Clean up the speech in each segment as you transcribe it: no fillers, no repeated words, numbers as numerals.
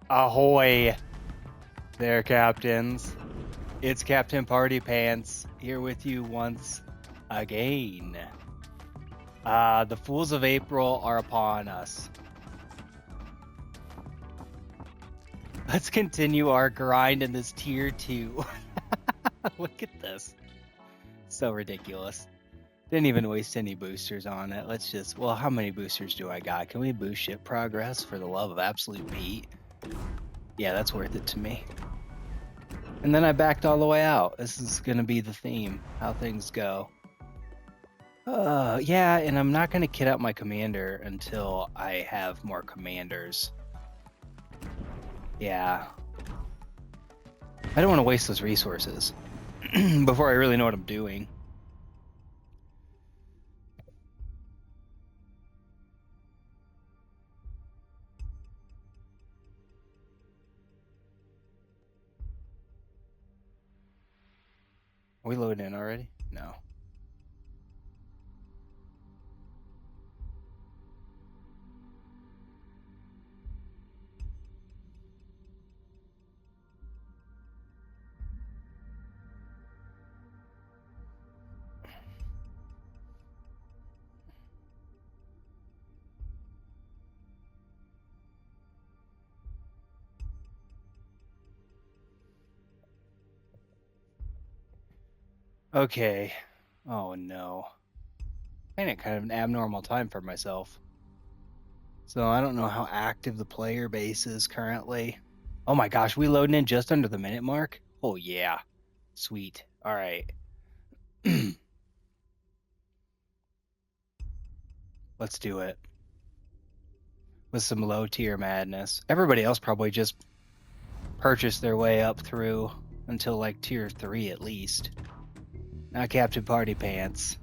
Ahoy there, captains. It's Captain Party Pants here with you once again. The Fools of April are upon us. Let's continue our grind in this tier 2. Look at this. So ridiculous. Didn't even waste any boosters on it. Let's just, well, how many boosters do I got? Can we boost ship progress for the love of absolute Pete? Yeah, that's worth it to me. And then I backed all the way out. This is going to be the theme, how things go. Yeah, and I'm not going to kit out my commander until I have more commanders. Yeah. I don't want to waste those resources before I really know what I'm doing. Are we loading in already? No. Okay. Oh no. I find it kind of an abnormal time for myself. So I don't know how active the player base is currently. Oh my gosh, we loading in just under the minute mark? Oh yeah. Sweet. All right. Let's do it. With some low tier madness. Everybody else probably just purchased their way up through until like tier 3 at least. Not Captain Party Pants.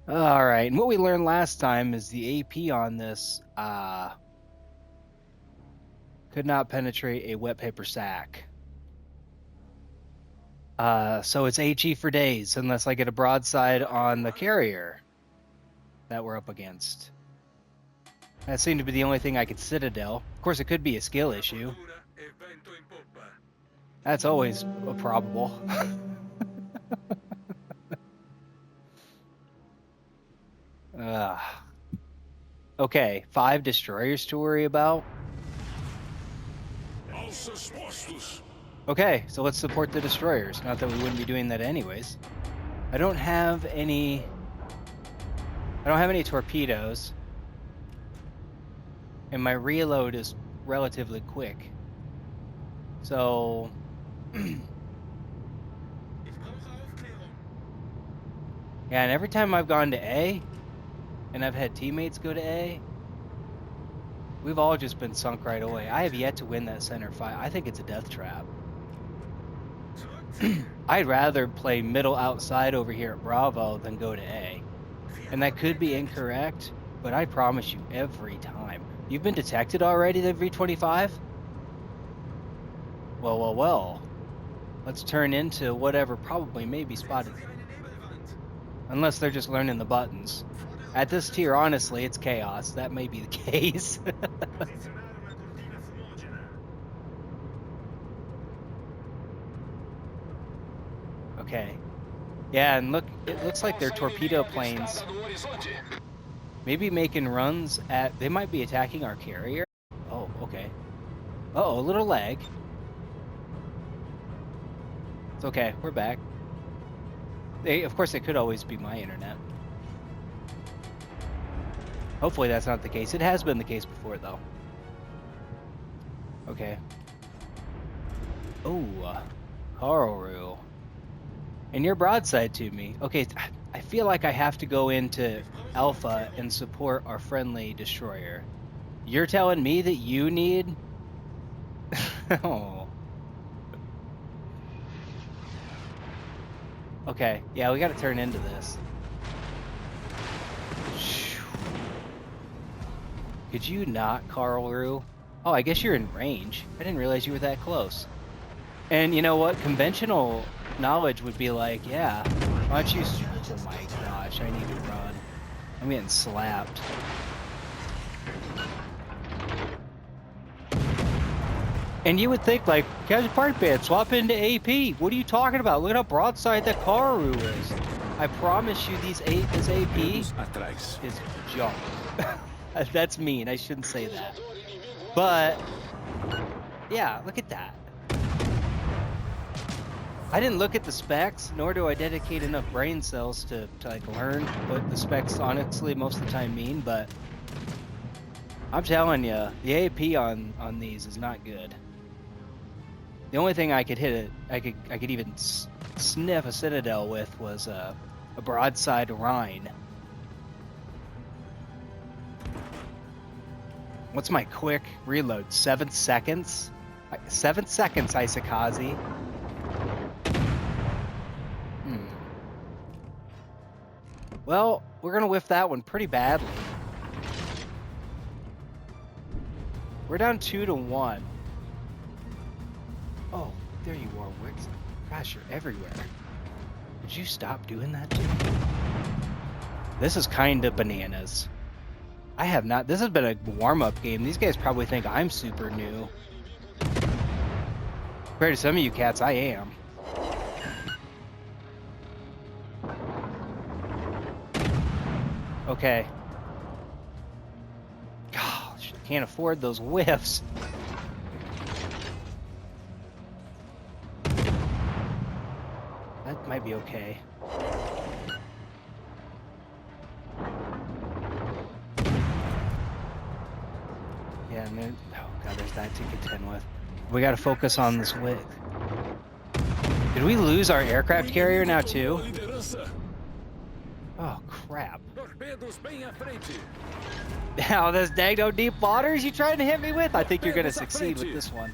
All right, and what we learned last time is the AP on this could not penetrate a wet paper sack. So it's HE for days unless I get a broadside on the carrier that we're up against. That seemed to be the only thing I could citadel. Of course, it could be a skill issue. That's always a probable. Okay, 5 destroyers to worry about. Okay, so let's support the destroyers. Not that we wouldn't be doing that anyways. I don't have any torpedoes. And my reload is relatively quick. So yeah, and every time I've gone to A and I've had teammates go to A, we've all just been sunk right away. I have yet to win that center fight. I think it's a death trap. I'd rather play middle outside over here at Bravo than go to A. And that could be incorrect, but I promise you every time. You've been detected already, the V25? Well. Let's turn into whatever probably may be spotted. Unless they're just learning the buttons. At this tier, honestly, it's chaos. That may be the case. Okay. Yeah, and look, it looks like they're torpedo planes. Maybe making runs at... They might be attacking our carrier. Oh, okay. Uh-oh, a little lag. It's okay, we're back. Of course, it could always be my internet. Hopefully that's not the case. It has been the case before, though. Okay. Oh, Karl. And you're broadside to me. Okay, I feel like I have to go into Alpha and support our friendly destroyer. You're telling me that you need... Oh. Okay, yeah, we gotta turn into this. Could you not, Karl? Oh, I guess you're in range. I didn't realize you were that close. And you know what? Conventional knowledge would be like, yeah, why don't you... Oh my gosh, I need to run. I'm getting slapped. And you would think, like, casual party band, swap into AP. What are you talking about? Look at how broadside that Karu is. I promise you, this AP is junk. That's mean. I shouldn't say that. But, yeah, look at that. I didn't look at the specs, nor do I dedicate enough brain cells to like learn what the specs honestly most of the time mean, but I'm telling you, the AP on these is not good. The only thing I could hit I could even sniff a Citadel with was a broadside Rhine. What's my quick reload? 7 seconds? 7 seconds, Isakazi. Well, we're going to whiff that one pretty badly. We're down 2-1. Oh, there you are, Wix. Gosh, you're everywhere. Would you stop doing that to me? This is kind of bananas. I have not... This has been a warm-up game. These guys probably think I'm super new. Compared to some of you cats, I am. Okay. Gosh, I can't afford those whiffs. That might be okay. Yeah, and then, oh god, there's that to contend with. We gotta focus on this width. Did we lose our aircraft carrier now too? Oh crap. Now this dang deep waters you trying to hit me with? I think you're gonna succeed with this one.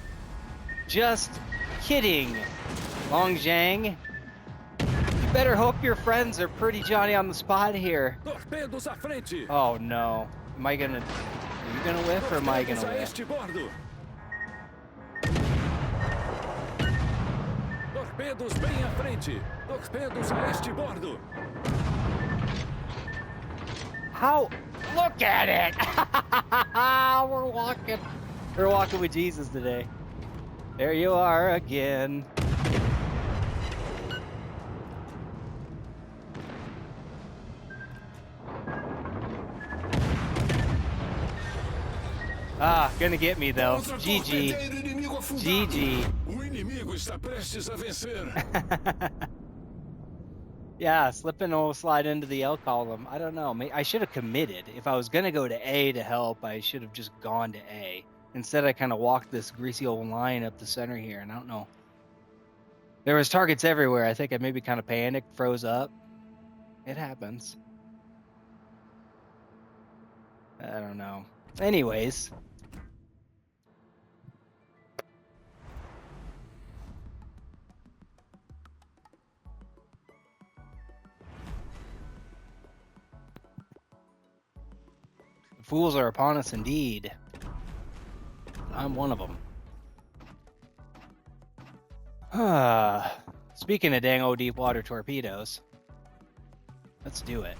Just kidding, Long Zhang. You better hope your friends are pretty Johnny on the spot here. Oh no. Am I gonna... Are you gonna whiff or am I gonna whiff? Torpedos bem à frente. Torpedos a este bordo. How? Look at it! We're walking with Jesus today. There you are again. Ah, gonna get me though. GG. GG. O inimigo está prestes a vencer. Yeah, slipping will slide into the L column. I don't know. I should have committed. If I was going to go to A to help, I should have just gone to A. Instead, I kind of walked this greasy old line up the center here, and I don't know. There was targets everywhere. I think I maybe kind of panicked, froze up. It happens. I don't know. Anyways. Fools are upon us indeed. I'm one of them. Speaking of dang old deep water torpedoes, let's do it.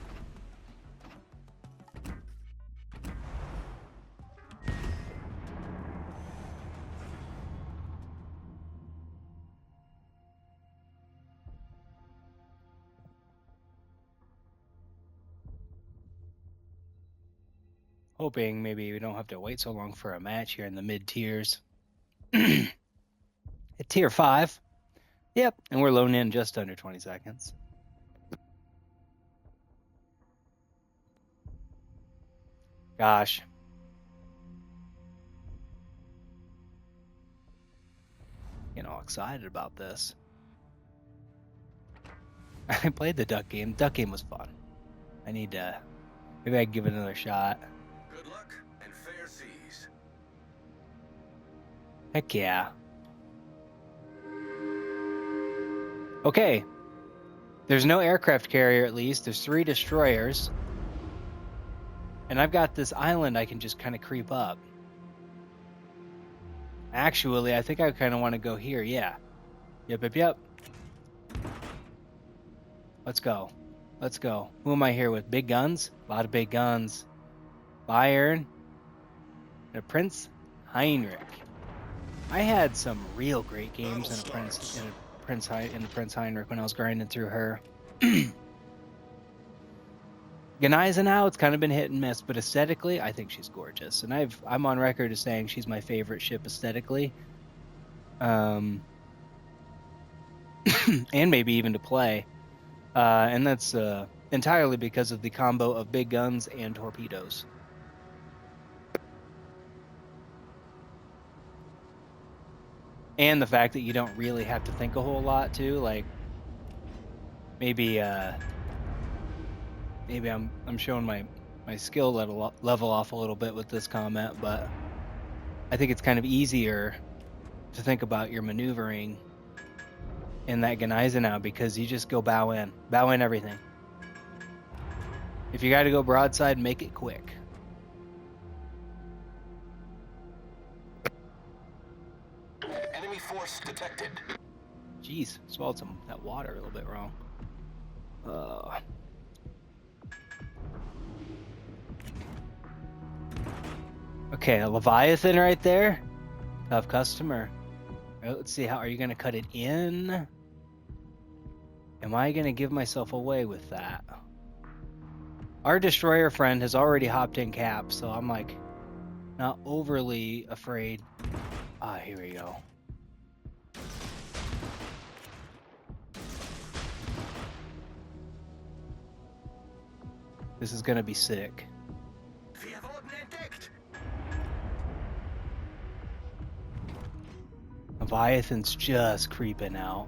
Hoping maybe we don't have to wait so long for a match here in the mid tiers. At tier 5. Yep, and we're loading in just under 20 seconds. Gosh. Getting all excited about this. I played the duck game. Duck game was fun. I need to... Maybe I can give it another shot. Good luck and fair seas. Heck yeah. Okay. There's no aircraft carrier at least. There's 3 destroyers. And I've got this island I can just kind of creep up. Actually, I think I kind of want to go here. Yeah. Yep. Let's go. Let's go. Who am I here with? Big guns? A lot of big guns. Bayern. And Prince Heinrich. I had some real great games in the Prince Heinrich when I was grinding through her. Gneisenau, it's kind of been hit and miss, but aesthetically, I think she's gorgeous, and I'm on record as saying she's my favorite ship aesthetically, and maybe even to play, and that's entirely because of the combo of big guns and torpedoes. And the fact that you don't really have to think a whole lot too, like maybe I'm showing my skill level off a little bit with this comment, but I think it's kind of easier to think about your maneuvering in that Gneisenau because you just go bow in everything. If you got to go broadside, make it quick. Enemy force detected. Jeez, swallowed that water a little bit wrong. Okay, a Leviathan right there. Tough customer. Right, let's see, how are you going to cut it in? Am I going to give myself away with that? Our destroyer friend has already hopped in cap, so I'm like not overly afraid. Ah, here we go. This is going to be sick. Leviathan's just creeping out.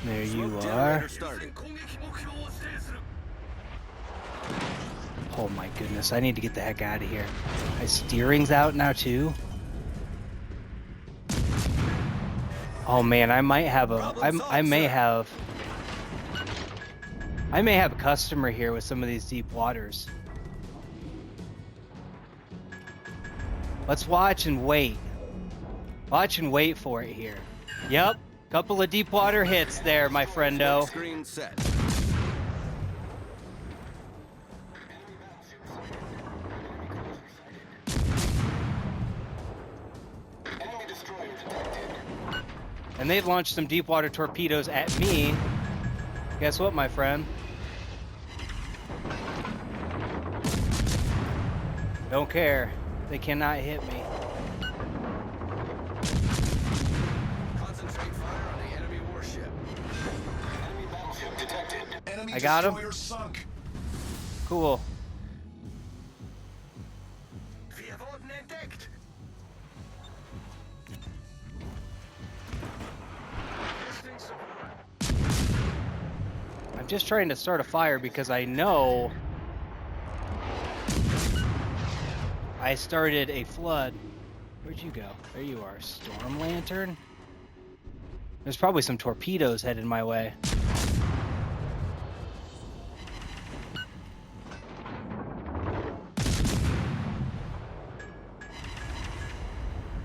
There you are. Oh my goodness, I need to get the heck out of here. My steering's out now too. Oh man, I might have I may have a customer here with some of these deep waters. Let's watch and wait. Watch and wait for it here. Yep, couple of deep water hits there, my friendo. Screen set. Enemy destroyer detected. And they've launched some deep water torpedoes at me. Guess what, my friend? Don't care. They cannot hit me. Concentrate fire on the enemy warship. Enemy battleship detected. Enemy I got him. destroyer sunk. Cool. Wir wurden entdeckt. I'm just trying to start a fire because I know I started a flood. Where'd you go? There you are. Storm Lantern? There's probably some torpedoes headed my way.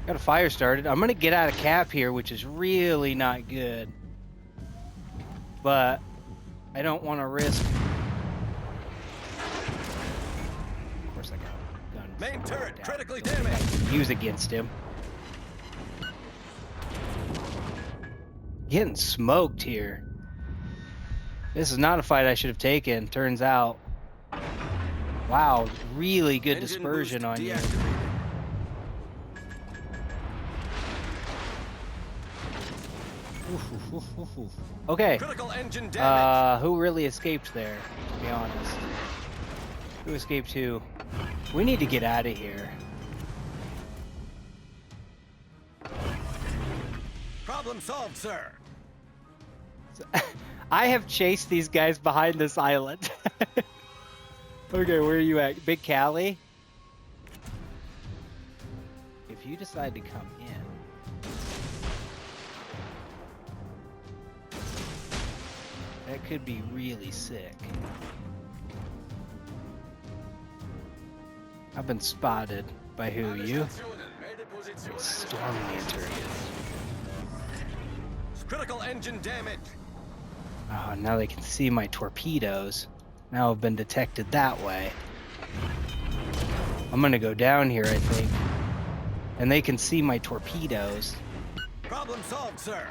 Got a fire started. I'm gonna get out of cap here, which is really not good. But I don't want to risk. Of course I got a gun. Main turret down, critically so I damaged. can use against him. Getting smoked here. This is not a fight I should have taken, turns out. Wow, really good Engine dispersion boost on you. deactivated. Okay. Critical engine damage. Who really escaped there, to be honest? Who escaped who? We need to get out of here. Problem solved, sir. I have chased these guys behind this island. Okay, where are you at? Big Cali? If you decide to come in... that could be really sick. I've been spotted. By who? You? Storm Lantern. Critical engine damage. Oh, now they can see my torpedoes. Now I've been detected that way. I'm gonna go down here, I think. And they can see my torpedoes. Problem solved, sir.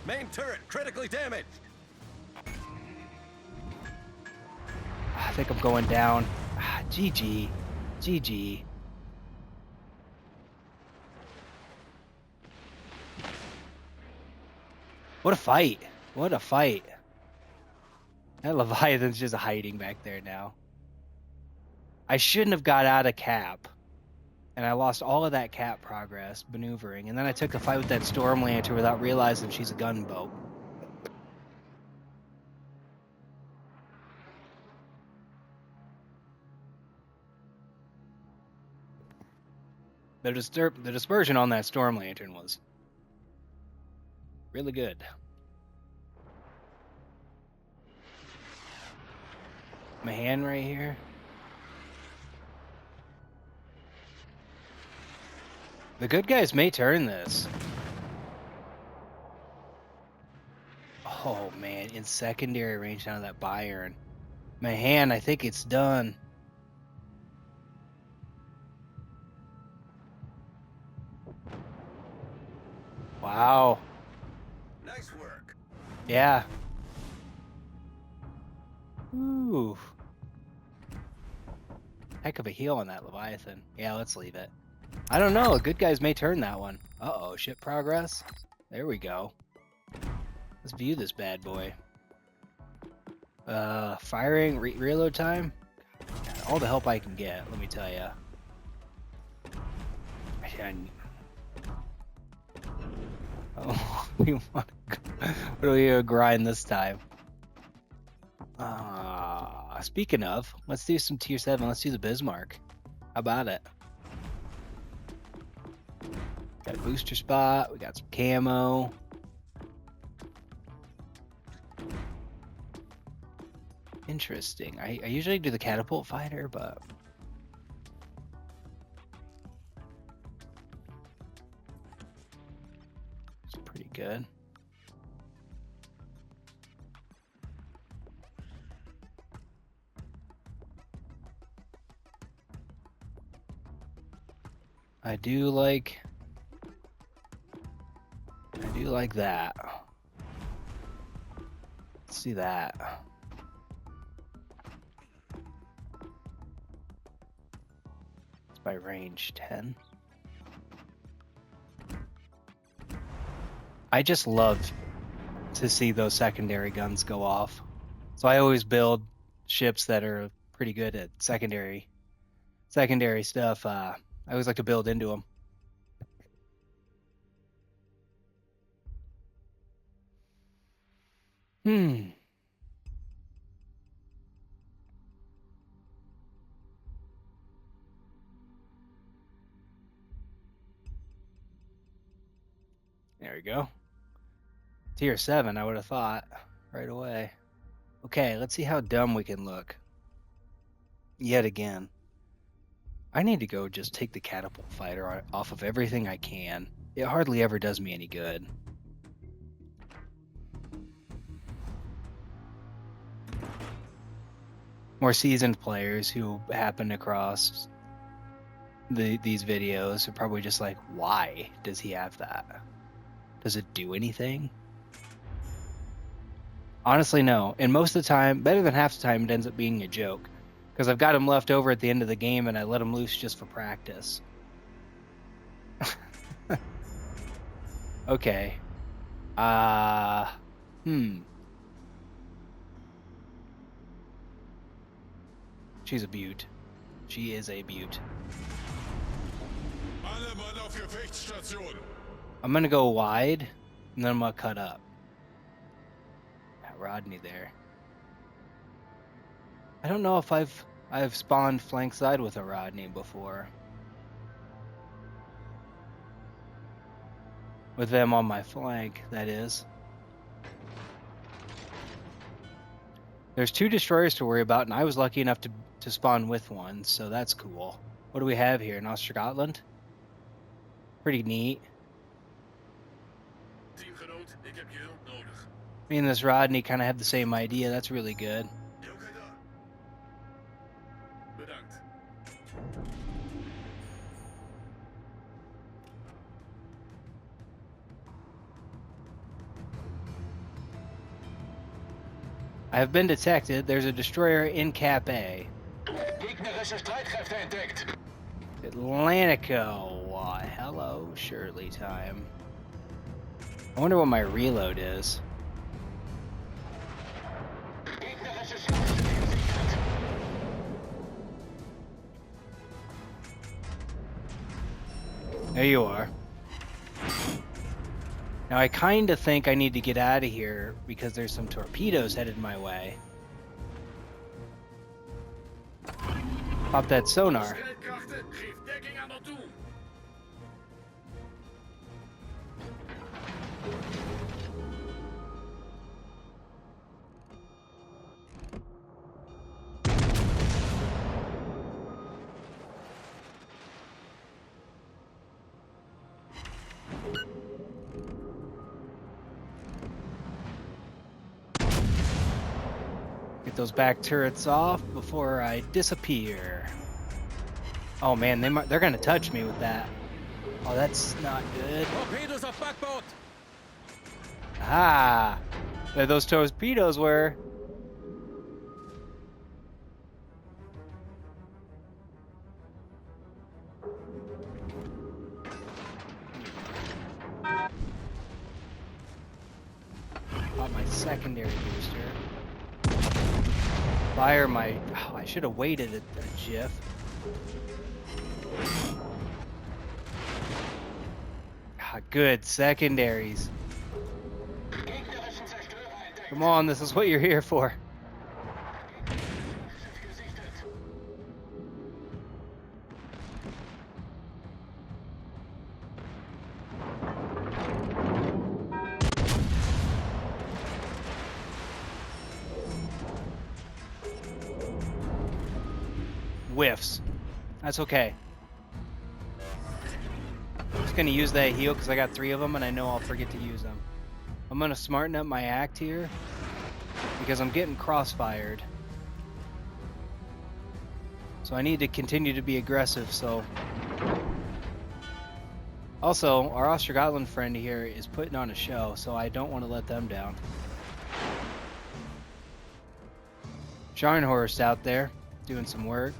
Main turret critically damaged. I think I'm going down. GG. GG. What a fight. What a fight. That Leviathan's just hiding back there now. I shouldn't have got out of cap. And I lost all of that cap progress maneuvering. And then I took the fight with that Storm Lantern without realizing she's a gunboat. The dispersion on that Storm Lantern was really good. My hand right here. The good guys may turn this. Oh man, in secondary range down to that Bayern. My hand, I think it's done. Wow. Nice work. Yeah. Ooh. Heck of a heal on that Leviathan. Yeah, let's leave it. I don't know. Good guys may turn that one. Uh-oh. Ship progress. There we go. Let's view this bad boy. Firing, reload time. All the help I can get, let me tell you. Oh, we want to. What do we grind this time? Speaking of, let's do some tier 7. Let's do the Bismarck. How about it? Got a booster spot. We got some camo. Interesting. I usually do the catapult fighter, but it's pretty good. I do like that. Let's see that. It's by range 10. I just love to see those secondary guns go off. So I always build ships that are pretty good at secondary stuff. I always like to build into them. There we go. Tier 7, I would have thought right away. Okay, let's see how dumb we can look. Yet again. I need to go just take the catapult fighter off of everything I can. It hardly ever does me any good. More seasoned players who happen across these videos are probably just like, why does he have that? Does it do anything? Honestly, no. And most of the time, better than half the time, it ends up being a joke. Because I've got him left over at the end of the game and I let him loose just for practice. Okay. She's a beaut. She is a beaut. I'm gonna go wide, and then I'm gonna cut up. Got Rodney there. I don't know if I've spawned flank side with a Rodney before. With them on my flank, that is. There's 2 destroyers to worry about, and I was lucky enough to spawn with one, so that's cool. What do we have here? North Scotland? Pretty neat. Me and this Rodney kind of have the same idea. That's really good. I have been detected. There's a destroyer in Cap A. Gegnerische Streitkräfte entdeckt. Atlantico. Hello, Shirley time. I wonder what my reload is. Gegnerische Schlafstelle gesichert. There you are. Now I kind of think I need to get out of here because there's some torpedoes headed my way. Pop that sonar. Strijdkrachten, geef dekking aan haar toe. Get those back turrets off before I disappear. Oh man, they're gonna touch me with that. Oh, that's not good. Torpedoes auf Backbord. Ah, there those torpedoes were. Pop my secondary booster. Fire my. Oh, I should have waited a jiff. Ah, good secondaries. Gegnerischen Zerstörer entdeckt. Come on, this is what you're here for. Schiff gesichtet. Whiffs. That's okay. I'm just gonna use that heal because I got 3 of them and I know I'll forget to use them. I'm gonna smarten up my act here because I'm getting crossfired. So I need to continue to be aggressive. So also, our Ostrogothland friend here is putting on a show, so I don't want to let them down. Scharnhorst out there doing some work.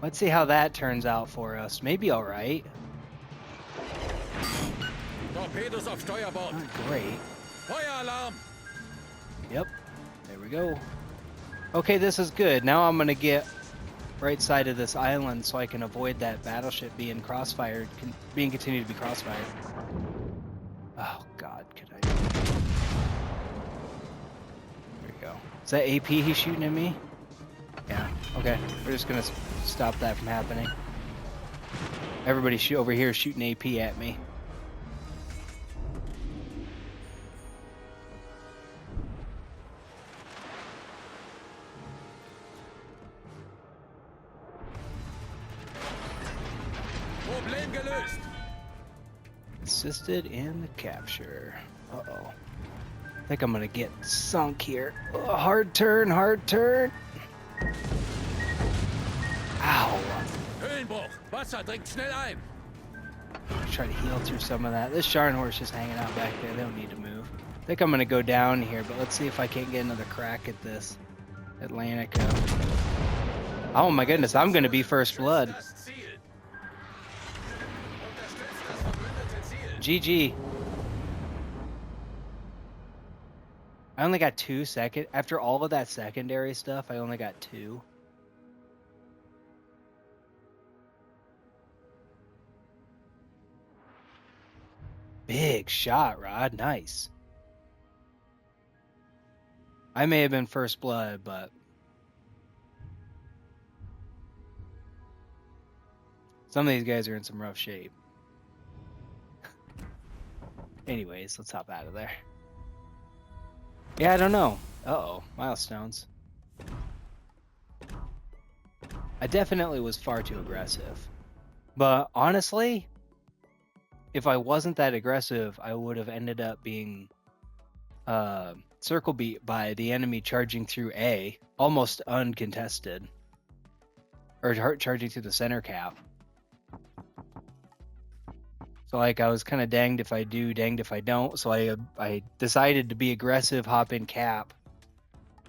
Let's see how that turns out for us. Maybe all right. Torpedos auf Steuerbord. Not great. Feueralarm. Yep. There we go. Okay, this is good. Now I'm gonna get right side of this island so I can avoid that battleship being crossfired, being continued to be crossfired. Oh God, could I? There we go. Is that AP he's shooting at me? Yeah. Okay. We're just gonna stop that from happening. Everybody over here is shooting AP at me. Problem gelöst. Assisted in the capture. Uh-oh. I think I'm gonna get sunk here. Oh, hard turn, hard turn. Ow. Höhenbruch. Wasser dringt schnell ein. Try to heal through some of that. This Scharnhorst just hanging out back there. They don't need to move. I think I'm gonna go down here, but let's see if I can't get another crack at this Atlantico. Oh my goodness, I'm gonna be first blood. Das Ziel. Unterstützt das verbündete Ziel. GG. I only got 2 second. After all of that secondary stuff, I only got 2. Big shot, Rod. Nice. I may have been first blood, but some of these guys are in some rough shape. Anyways, let's hop out of there. Yeah, I don't know. Uh-oh, milestones. I definitely was far too aggressive. But honestly, if I wasn't that aggressive, I would have ended up being circle beat by the enemy charging through A, almost uncontested. Or charging through the center cap. So like I was kind of danged if I do, danged if I don't. So I decided to be aggressive, hop in cap,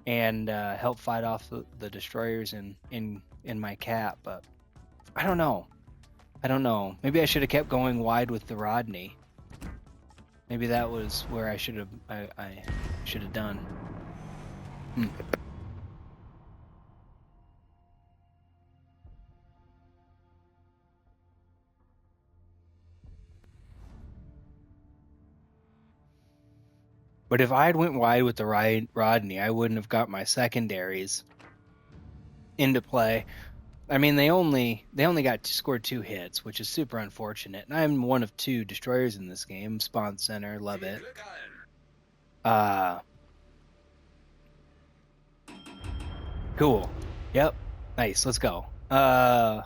and help fight off the destroyers in my cap. But I don't know. Maybe I should have kept going wide with the Rodney. Maybe that was where I should have done. But if I had went wide with the Rodney, I wouldn't have got my secondaries into play. I mean, they only scored 2 hits, which is super unfortunate. And I'm one of 2 destroyers in this game. Spawn center, love it. Cool. Yep. Nice. Let's go. Yeah,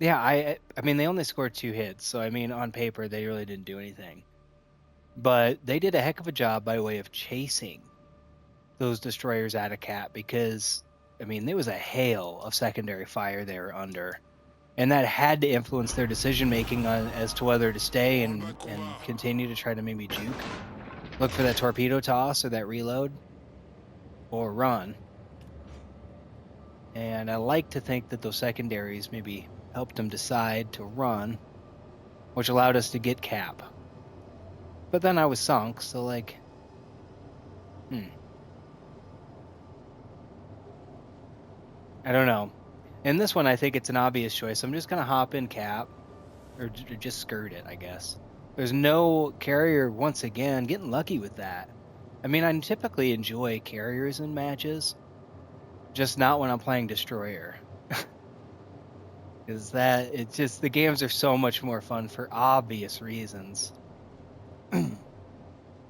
I mean, they only scored 2 hits, so I mean, on paper, they really didn't do anything. But they did a heck of a job by way of chasing those destroyers out of cap because, I mean, there was a hail of secondary fire they were under. And that had to influence their decision-making as to whether to stay and continue to try to maybe juke. Look for that torpedo toss or that reload. Or run. And I like to think that those secondaries maybe helped them decide to run, which allowed us to get cap. But then I was sunk, so like, I don't know. In this one, I think it's an obvious choice. I'm just going to hop in cap, or just skirt it, I guess. There's no carrier, once again, getting lucky with that. I mean, I typically enjoy carriers in matches, just not when I'm playing destroyer. Because it's just, the games are so much more fun for obvious reasons.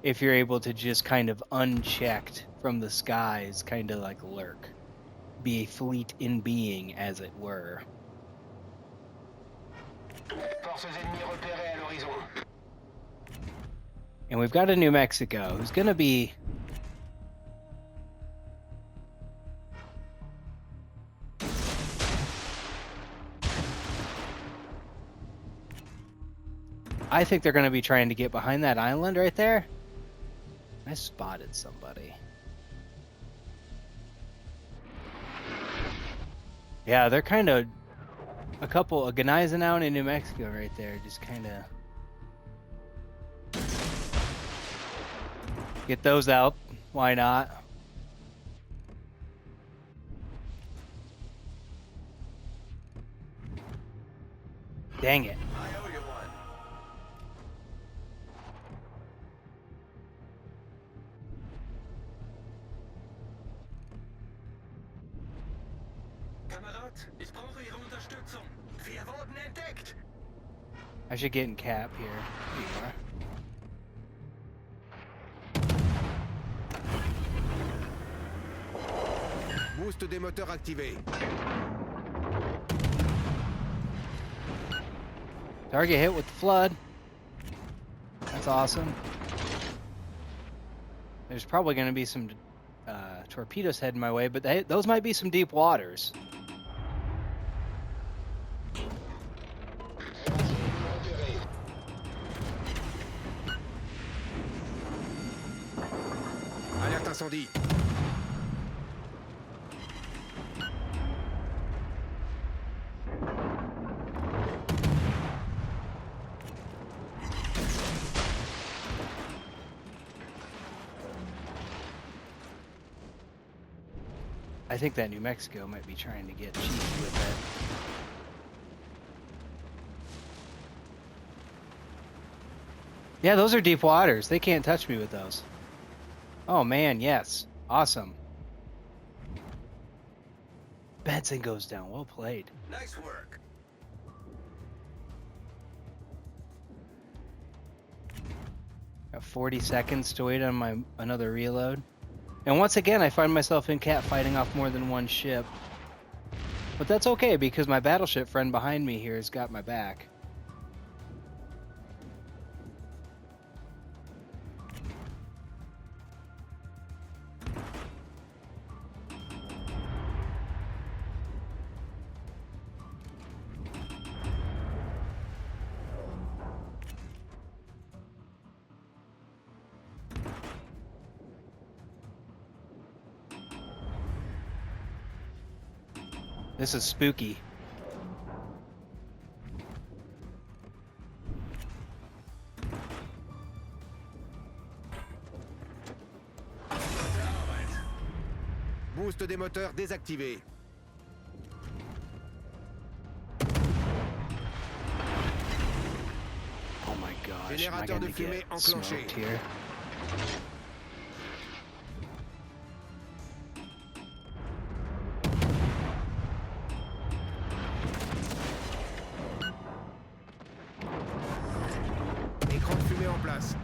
If you're able to just kind of unchecked from the skies, kind of like lurk. Be a fleet in being, as it were. And we've got a New Mexico who's going to be... I think they're going to be trying to get behind that island right there. I spotted somebody. Yeah, they're kind of a couple of Gneisenau in New Mexico right there. Just kind of get those out. Why not? Dang it. I should get in cap here. Here you are. Boost des moteurs activé. Target hit with the flood. That's awesome. There's probably going to be some torpedoes heading my way, but those might be some deep waters. Alerte incendie. I think that New Mexico might be trying to get cheeky with it. Yeah, those are deep waters. They can't touch me with those. Oh man, yes. Awesome. Benson goes down. Well played. Nice work. Got 40 seconds to wait on another reload. And once again, I find myself in cap fighting off more than one ship. But that's okay, because my battleship friend behind me here has got my back. This is spooky. Boost des moteurs désactivé. Oh my gosh, am I Générateur gonna de fumée get enclenché. smoked here? Écran de fumée en place.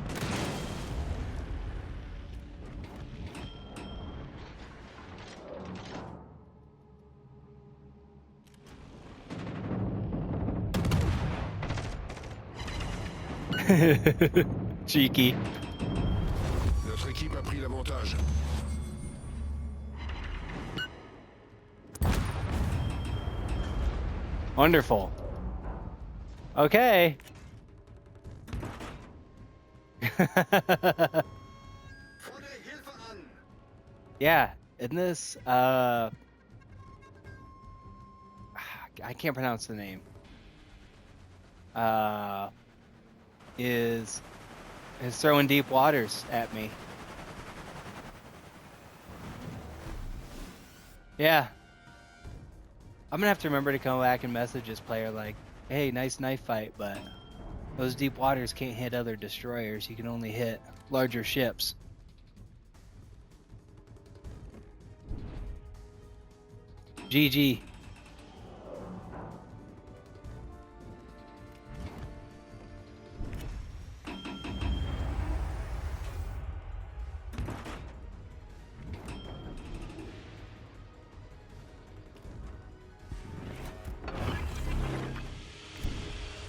Cheeky. Notre équipe a pris l'avantage. Wonderful. Okay. Fordere Hilfe an! Yeah, in this, I can't pronounce the name. Is throwing deep waters at me. Yeah. I'm gonna have to remember to come back and message this player like, hey, nice knife fight, but those deep waters can't hit other destroyers. You can only hit larger ships. GG.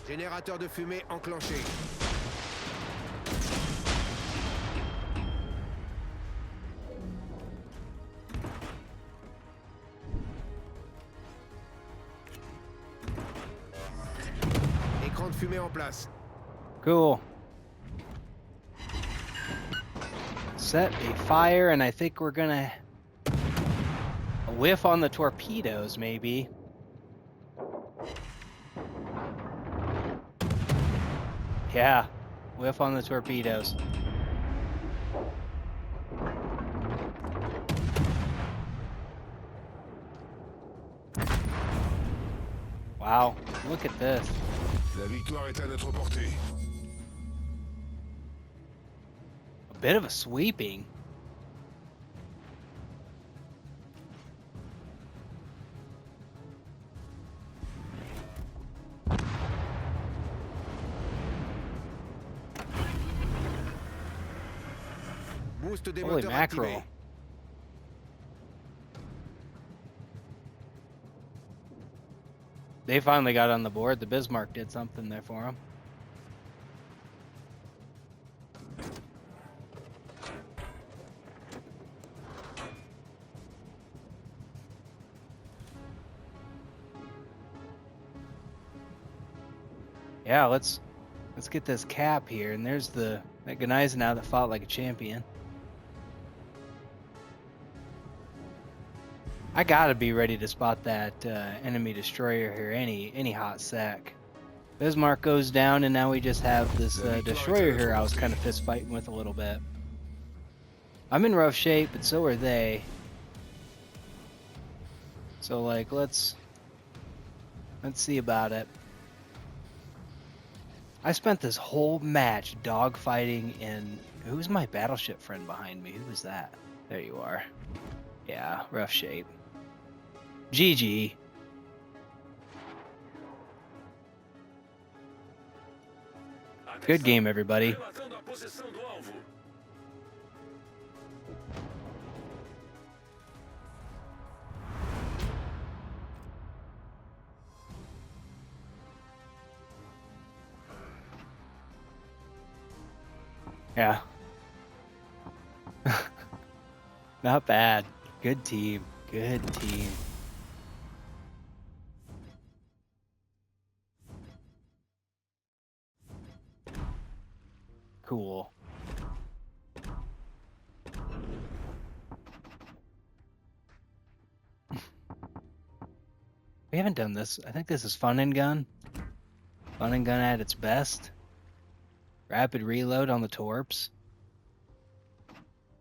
Générateur de fumée enclenché. Écran de fumée en place. Cool. Set a fire, and I think we're gonna whiff on the torpedoes, maybe. Yeah, whiff on the torpedoes. Wow, look at this. La victoire est à notre portée. A bit of a sweeping. Boost des Holy moteurs mackerel. activés. They finally got on the board. The Bismarck did something there for them. Yeah, let's get this cap here. And there's that Gneisenau now that fought like a champion. I gotta be ready to spot that enemy destroyer here any hot sec. Bismarck goes down, and now we just have this destroyer here I was kind of fist fighting with a little bit. I'm in rough shape, but so are they. So like, let's see about it. I spent this whole match dogfighting in... Who's my battleship friend behind me? Who was that? There you are. Yeah, rough shape. GG. Good game, everybody. Relatando a posição do alvo. Yeah. Not bad. Good team. Good team. Cool. We haven't done this. I think this is fun and gun. Fun and gun at its best. Rapid reload on the torps.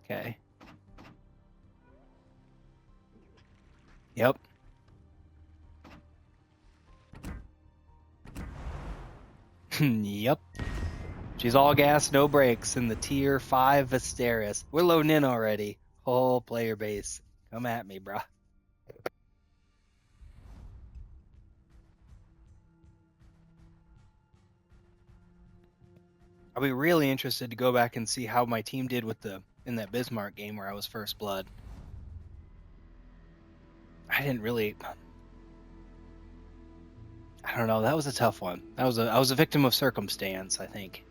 Okay. Yep. Yep. She's all gas, no brakes in the tier 5 Vasteras. We're loading in already. Whole player base. Come at me, bruh. I'll be really interested to go back and see how my team did with in that Bismarck game where I was first blood. I didn't really. I don't know. That was a tough one. I was a victim of circumstance, I think.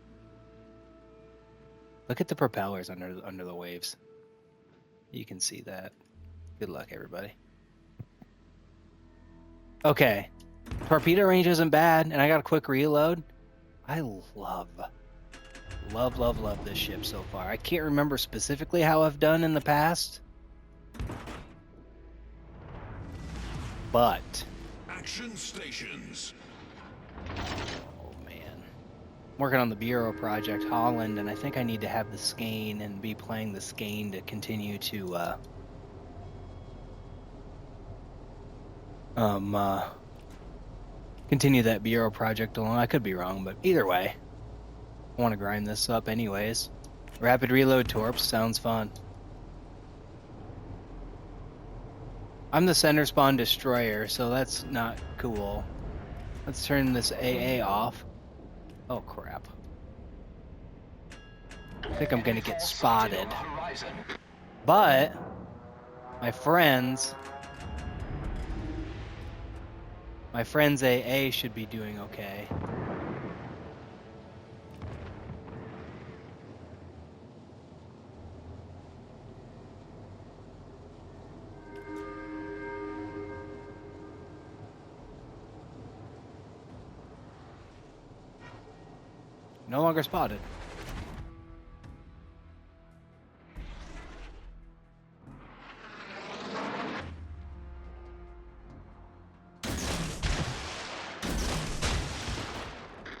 Look at the propellers under the waves. You can see that. Good luck, everybody. Okay. Torpedo range isn't bad, and I got a quick reload. I love this ship so far. I can't remember specifically how I've done in the past. But Action stations. oh man. I'm working on the Bureau project Holland, and I think I need to have the skein and be playing the skein to continue to continue that Bureau project along. I could be wrong, but either way, I want to grind this up anyways. Rapid reload torps sounds fun. I'm the center spawn destroyer, so that's not cool. Let's turn this AA off. Oh crap. I think I'm gonna get spotted. But my friends AA should be doing okay. No longer spotted.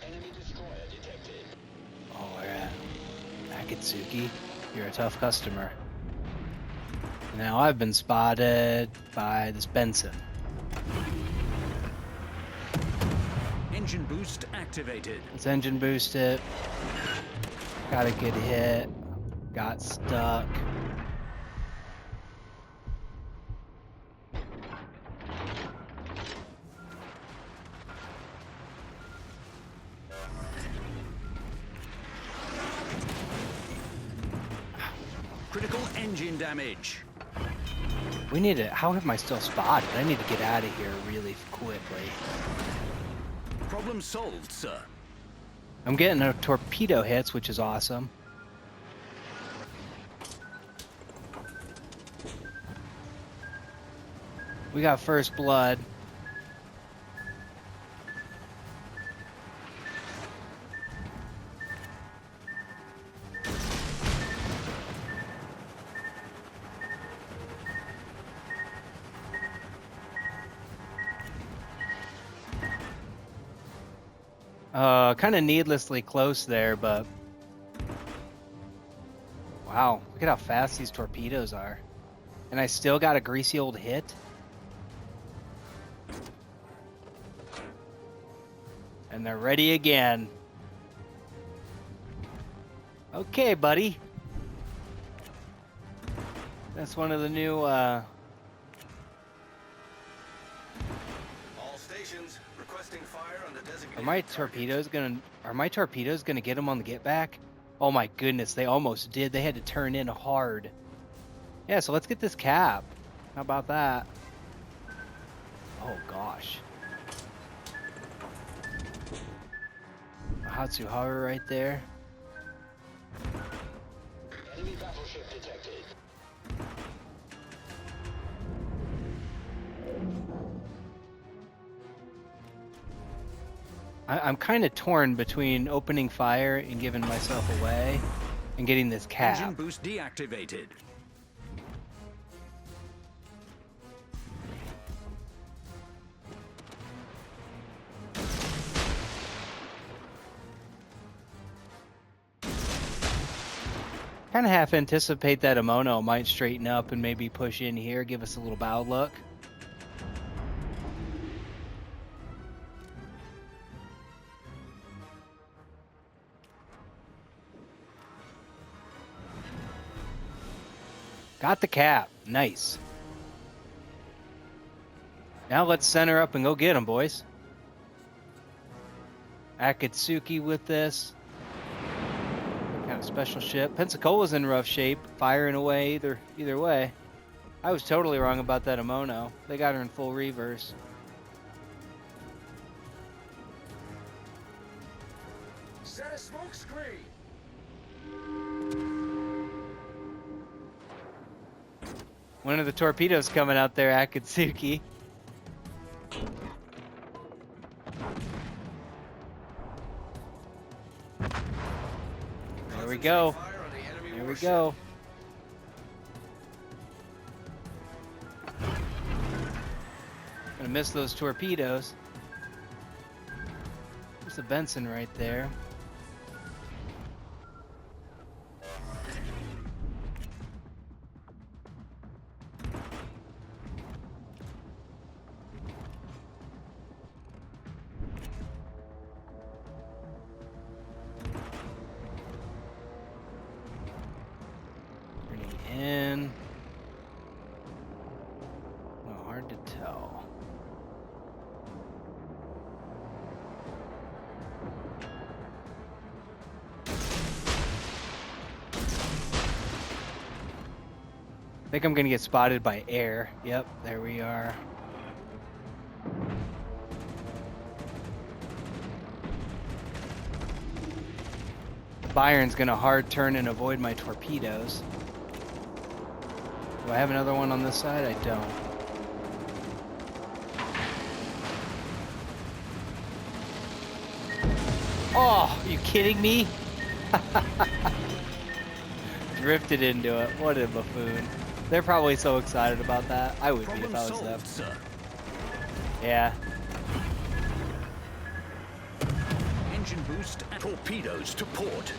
Enemy destroyer detected. Oh, we're at Akatsuki. You're a tough customer. Now I've been spotted by this Benson. Engine boost activated. Let's engine boost it. Got a good hit. Got stuck. Critical engine damage. We need to. How am I still spotted? I need to get out of here really quickly. Problem solved, sir. I'm getting a torpedo hits, which is awesome. We got first blood. Kind of needlessly close there, but wow, look at how fast these torpedoes are. And I still got a greasy old hit. And they're ready again. Okay, buddy. That's one of the new All stations requesting fire on the designated Are my torpedoes gonna get them on the get back? Oh my goodness, they almost did. They had to turn in hard. Yeah, so let's get this cap. How about that? Oh gosh. Hatsuharu right there. Enemy battleship detected. I'm kind of torn between opening fire and giving myself away and getting this Engine cap. boost deactivated. Kind of half anticipate that Amono might straighten up and maybe push in here, give us a little bow look. Got the cap. Nice. Now let's center up and go get them, boys. Akatsuki with this. What kind of special ship? Pensacola's in rough shape, firing away either way. I was totally wrong about that Amono. They got her in full reverse. Set a smoke screen. One of the torpedoes coming out there, Akatsuki. There we go. There we go. Gonna miss those torpedoes. There's the Benson right there. In. Oh, hard to tell. I think I'm gonna get spotted by air. Yep, there we are. Byron's gonna hard turn and avoid my torpedoes. Do I have another one on this side? I don't. Oh, are you kidding me? Drifted into it. What a buffoon. They're probably so excited about that. I would be if I was them. Sir. Yeah. Engine boost and torpedoes to port.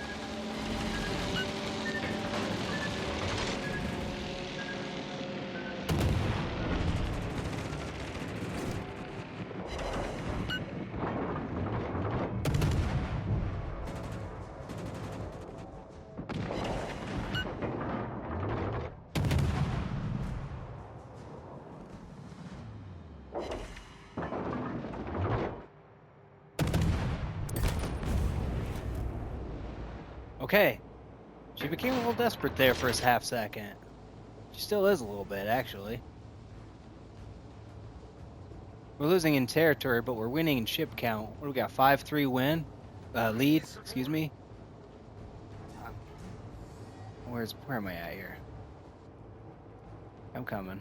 Okay. She became a little desperate there for a half second. She still is a little bit, actually. We're losing in territory, but we're winning in ship count. What do we got? 5-3 win? Lead, excuse me. Where am I at here? I'm coming.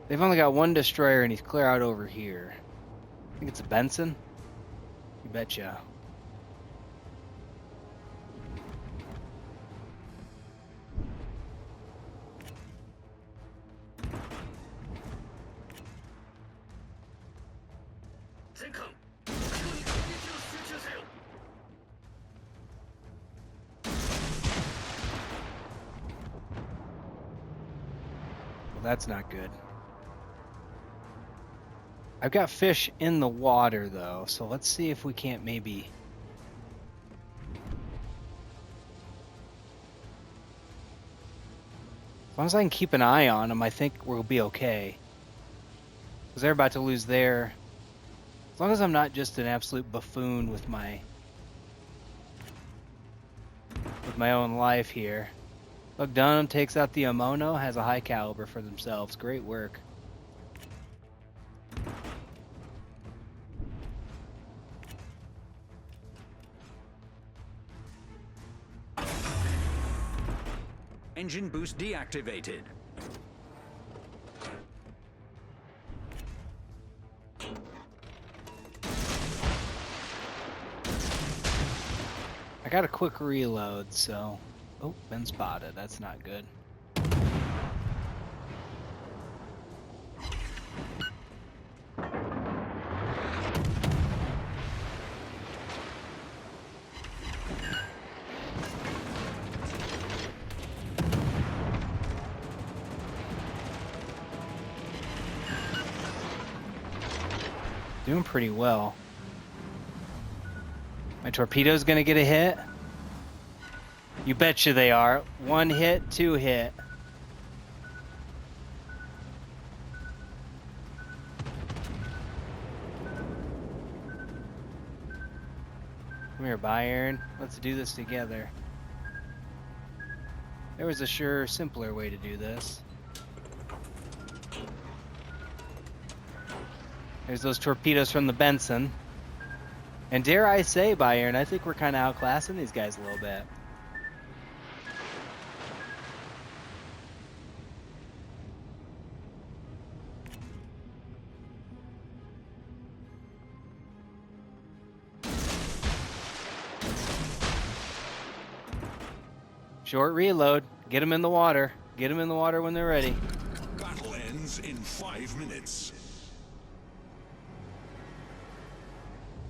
They've only got one destroyer and he's clear out over here. I think it's a Benson. You betcha. That's not good. I've got fish in the water though, so let's see if we can't maybe... As long as I can keep an eye on them, I think we'll be okay. Because they're about to lose their... As long as I'm not just an absolute buffoon with my own life here. Look, Dunham takes out the Amono, has a high caliber for themselves. Great work. Engine boost deactivated. I got a quick reload, so... Oh, been spotted. That's not good. Doing pretty well. My torpedo's gonna get a hit. You betcha they are. 1 hit, 2 hit. Come here, Bayern. Let's do this together. There was a sure simpler way to do this. There's those torpedoes from the Benson. And dare I say, Bayern, I think we're kind of outclassing these guys a little bit. Short reload. Get them in the water. Get them in the water when they're ready. Battle ends in 5 minutes.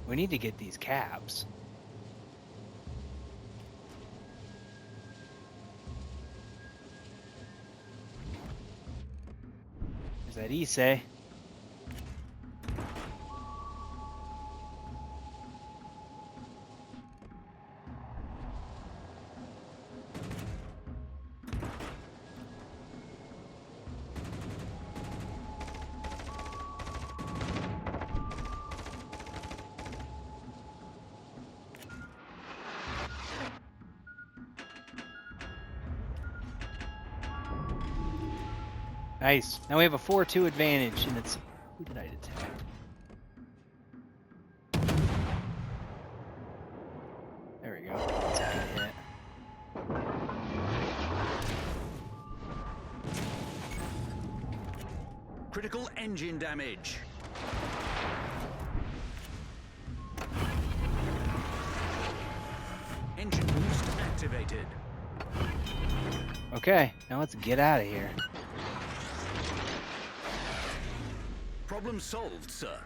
We need to get these cabs. There's that Issei. Nice. Now we have a 4-2 advantage, and it's... Who did I detect? There we go. That's a good hit. Critical engine damage. Engine boost activated. Okay, now let's get out of here. Problem solved, sir.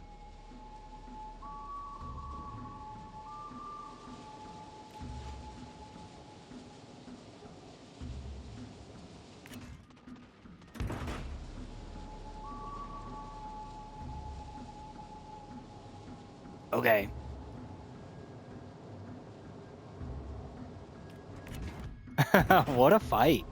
Okay. What a fight.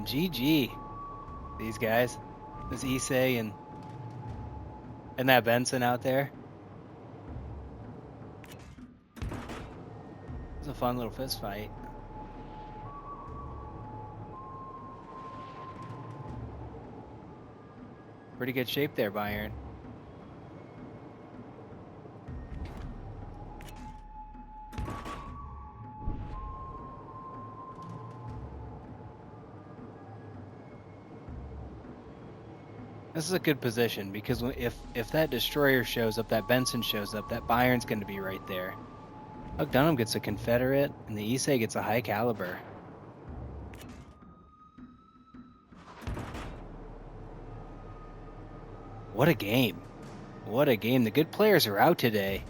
GG. These guys. This Issei and that Benson out there. It was a fun little fist fight. Pretty good shape there, Bayern. This is a good position because if that destroyer shows up, that Benson shows up, that Bayern's going to be right there. Look, Dunham gets a Confederate, and the Issei gets a high caliber. What a game. What a game. The good players are out today.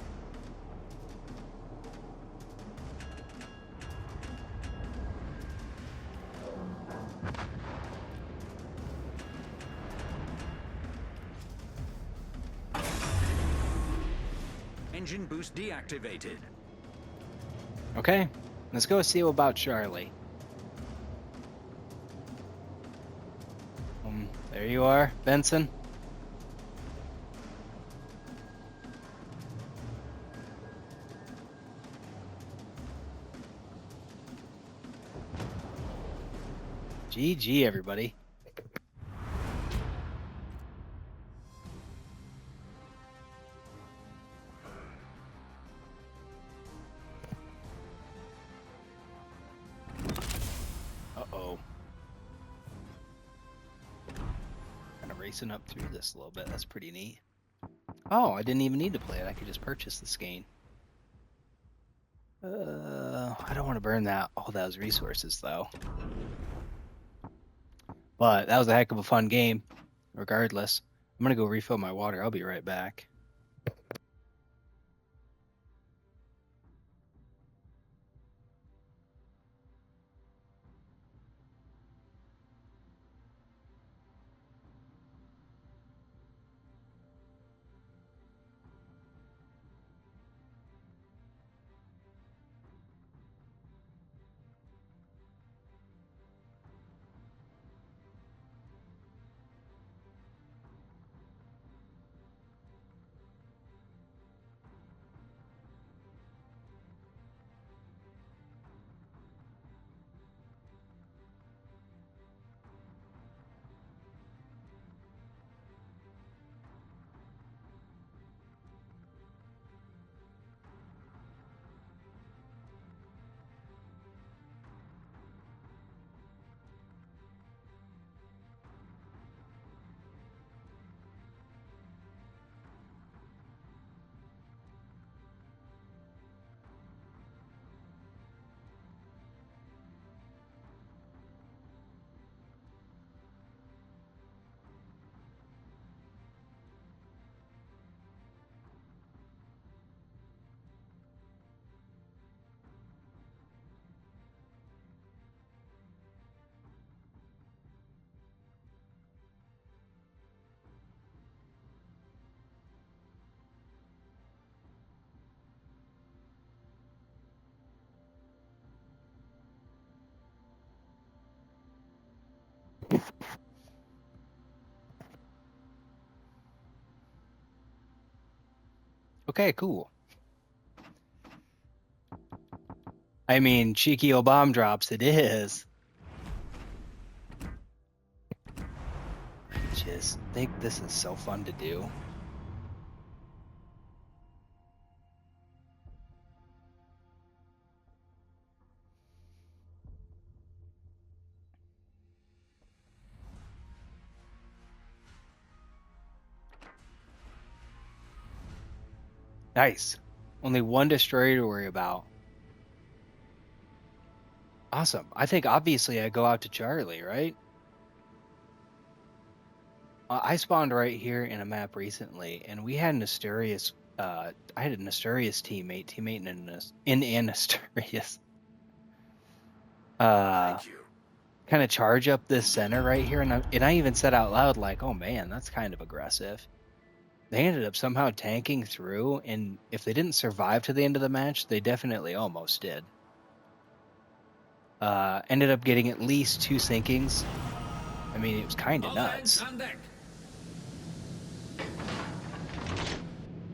Engine boost deactivated. Okay, let's go see about Charlie. There you are, Benson. GG, everybody. Uh-oh. Kind of racing up through this a little bit. That's pretty neat. Oh, I didn't even need to play it. I could just purchase the skein. I don't want to burn all those resources though. But that was a heck of a fun game, regardless. I'm gonna go refill my water. I'll be right back. Okay, cool. I mean, cheeky old bomb drops it is. I just think this is so fun to do. Nice. Only one destroyer to worry about. Awesome. I think obviously I go out to Charlie, right? I spawned right here in a map recently, and we had an Asturias. I had an Asturias teammate in an Asturias. Thank you. Kind of charge up this center right here, and I even said out loud like, "Oh man, that's kind of aggressive." They ended up somehow tanking through, and if they didn't survive to the end of the match, they definitely almost did. Ended up getting at least 2 sinkings. I mean, it was kind of nuts.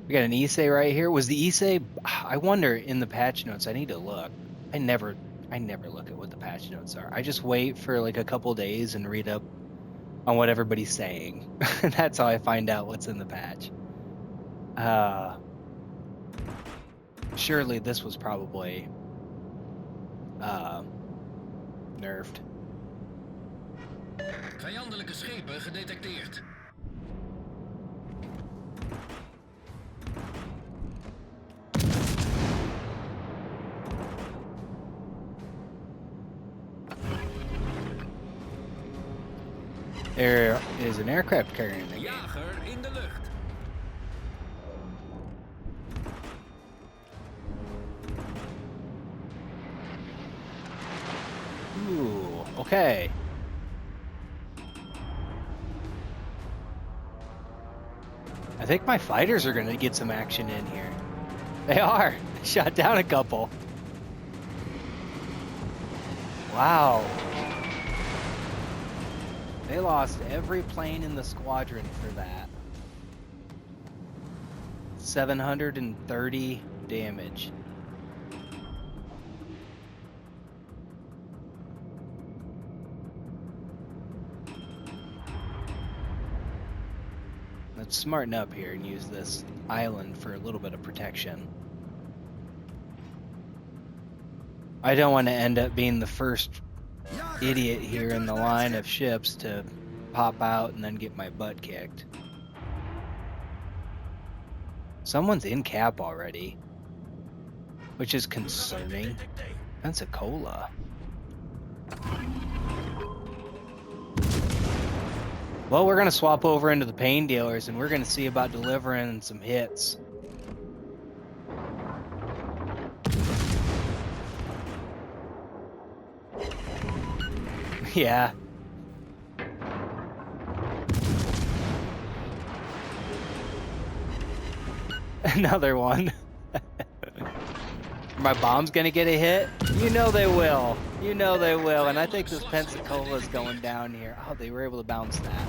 We got an Issei right here. Was the Issei? I wonder in the patch notes. I need to look. I never look at what the patch notes are. I just wait for like a couple days and read up on what everybody's saying. That's how I find out what's in the patch. Surely this was probably nerfed. Vijandelijke schepen gedetecteerd. There is an aircraft carrier in the game. Jager in de lucht. Ooh, okay. I think my fighters are going to get some action in here. They are. Shot down a couple. Wow. They lost every plane in the squadron for that. 730 damage. Let's smarten up here and use this island for a little bit of protection. I don't want to end up being the first idiot here in the line of ships to pop out and then get my butt kicked. Someone's in cap already, which is concerning. Pensacola. Well, we're gonna swap over into the pain dealers, and we're gonna see about delivering some hits. Yeah. Another one. My bomb's gonna get a hit? You know they will. You know they will. And I think this Pensacola's going down here. Oh, they were able to bounce that.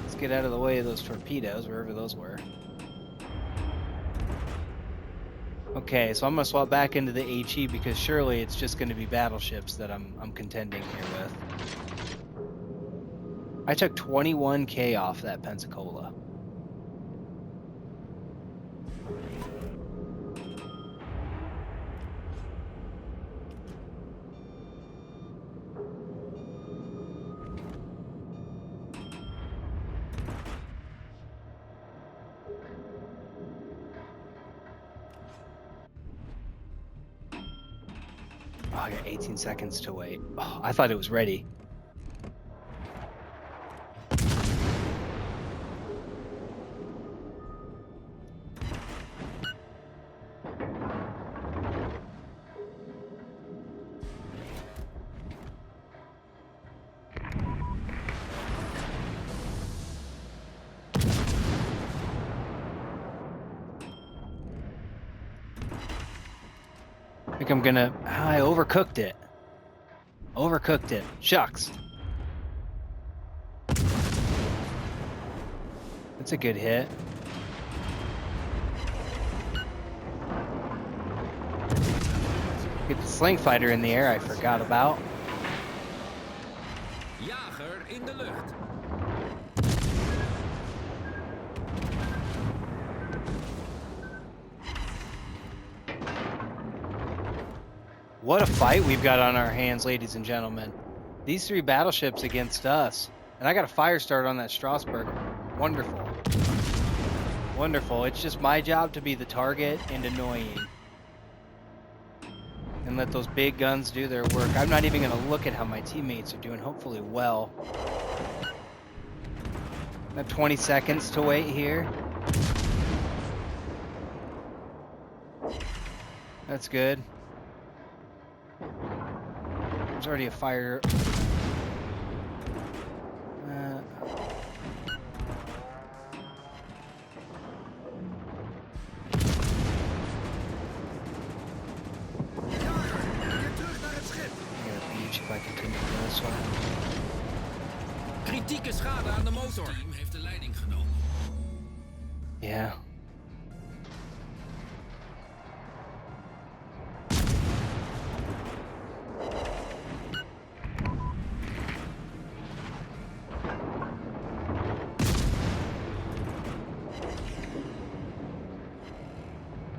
Let's get out of the way of those torpedoes, wherever those were. Okay, so I'm gonna swap back into the HE because surely it's just gonna be battleships that I'm contending here with. I took 21K off that Pensacola. Oh, I got 18 seconds to wait. Oh, I thought it was ready. I think I'm gonna... I overcooked it. Overcooked it. Shucks. That's a good hit. Get the sling fighter in the air I forgot about. Jager in de lucht. What a fight we've got on our hands, ladies and gentlemen. These 3 battleships against us. And I got a fire start on that Strasbourg. Wonderful. Wonderful. It's just my job to be the target and annoying. And let those big guns do their work. I'm not even going to look at how my teammates are doing. Hopefully well. I have 20 seconds to wait here. That's good. There's already a fire. If I continue this one. Kritieke schade aan de motor. Het team heeft de leiding genomen. Yeah.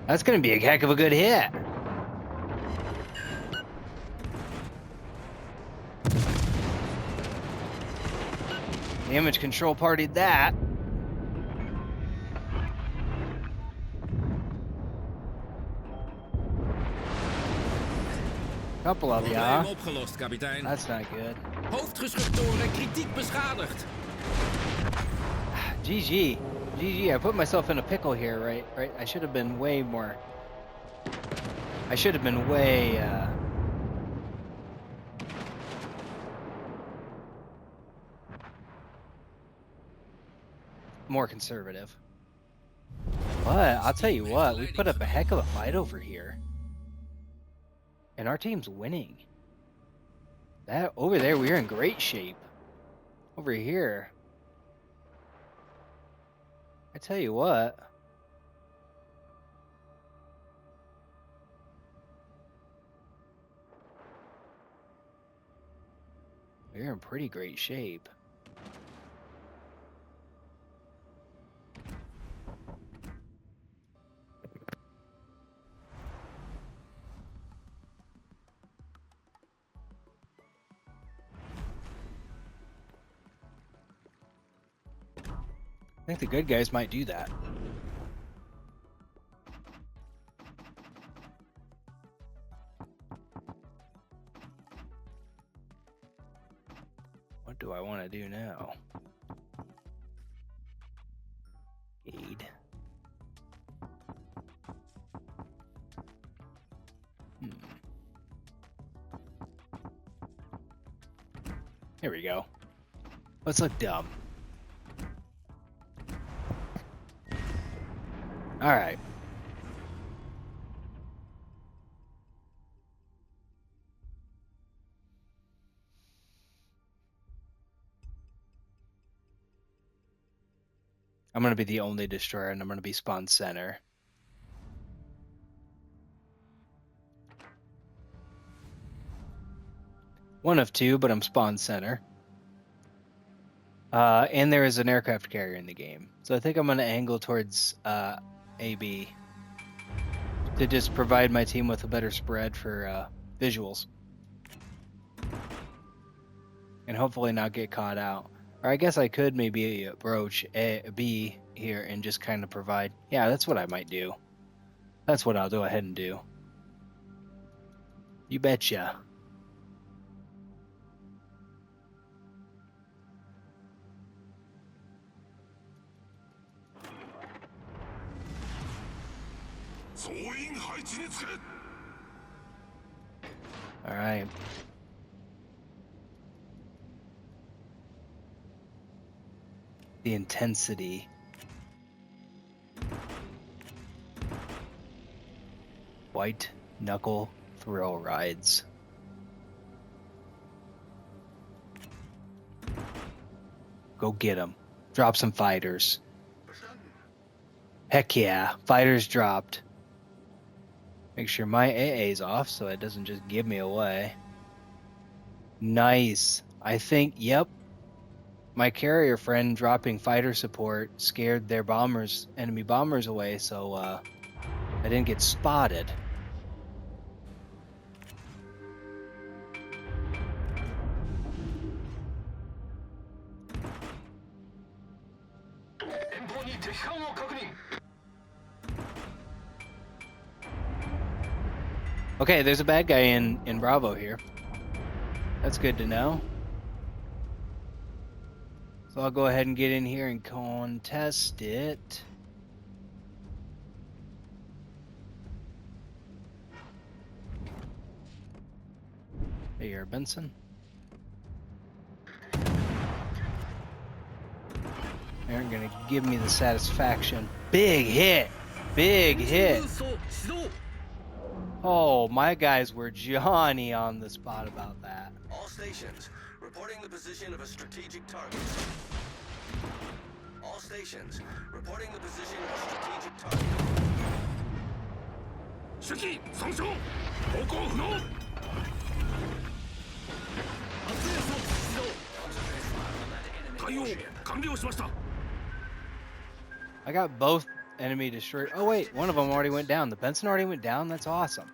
That's gonna be a heck of a good hit. Damage control partied that. Couple of ya. Probleem opgelost, kapitein. That's not good. Hoofdgeschuttoren kritiek beschadigd. GG. GG. I put myself in a pickle here, right? I should have been way more. I should have been way more conservative. But I'll tell you what, we put up a heck of a fight over here. And our team's winning. That over there, we're in great shape. Over here, I tell you what. We're in pretty great shape. I think the good guys might do that. What do I want to do now? Aid. Here we go. Let's look dumb. All right. I'm going to be the only destroyer, and I'm going to be spawn center. One of two, but I'm spawn center. And there is an aircraft carrier in the game. So I think I'm going to angle towards AB to just provide my team with a better spread for visuals. And hopefully not get caught out. Or I guess I could maybe broach B here and just kind of provide. Yeah, that's what I might do. That's what I'll go ahead and do. You betcha. All right. The intensity. White knuckle thrill rides. Go get them. Drop some fighters. Heck yeah, fighters dropped. Make sure my AA's off so it doesn't just give me away. Nice. I think, yep. My carrier friend dropping fighter support scared their bombers, enemy bombers away, so I didn't get spotted. Okay, there's a bad guy in Bravo here. That's good to know. So I'll go ahead and get in here and contest it. Hey, you're Benson. They aren't gonna give me the satisfaction. Big hit! Big hit! Oh, my guys were Johnny on the spot about that. All stations, reporting the position of a strategic target. All stations, reporting the position of a strategic target. 主機損傷方向不能 対応完了しました I got both enemy destroyed. Oh wait, one of them already went down. The Benson already went down? That's awesome.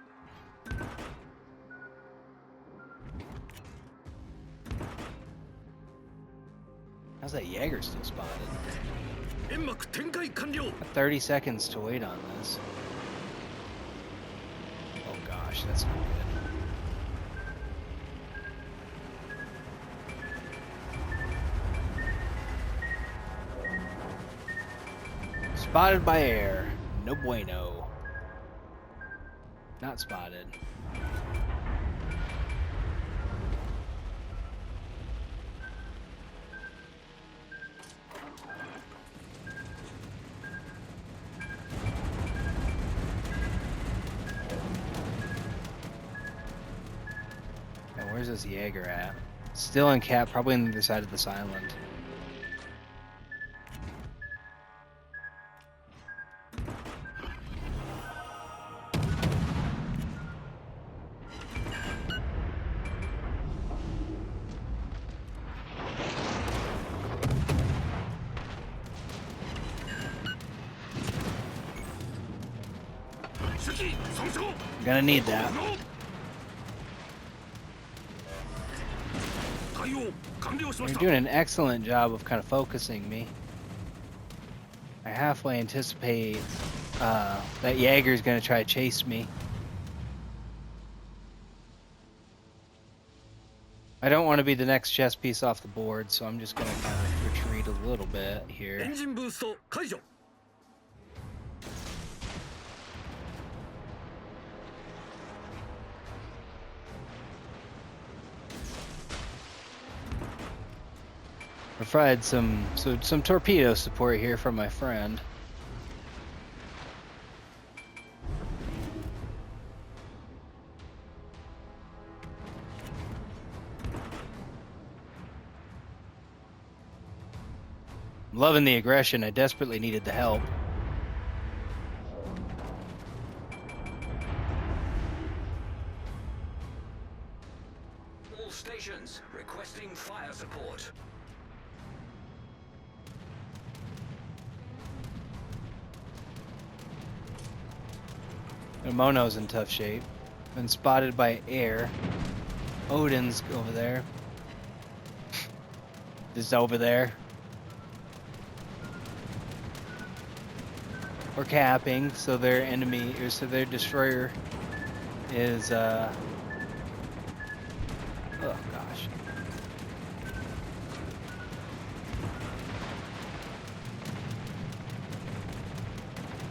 How's that Jaeger still spotted? 煙幕展開完了 Got 30 seconds to wait on this. Oh gosh, that's not good. Spotted by air. No bueno. Not spotted. Now, where's this Jaeger at? Still in cap, probably on the other side of this island. I'm gonna need that. You're doing an excellent job of kind of focusing me. I halfway anticipate that Jaeger's gonna try to chase me. I don't want to be the next chess piece off the board, so I'm just gonna kind of retreat a little bit here. Engine boost 解除 I tried some torpedo support here from my friend. I'm loving the aggression. I desperately needed the help. All stations requesting fire support. Mono's in tough shape. Been spotted by air. Odin's over there. Just over there. We're capping, so their enemy, or so their destroyer is, oh gosh.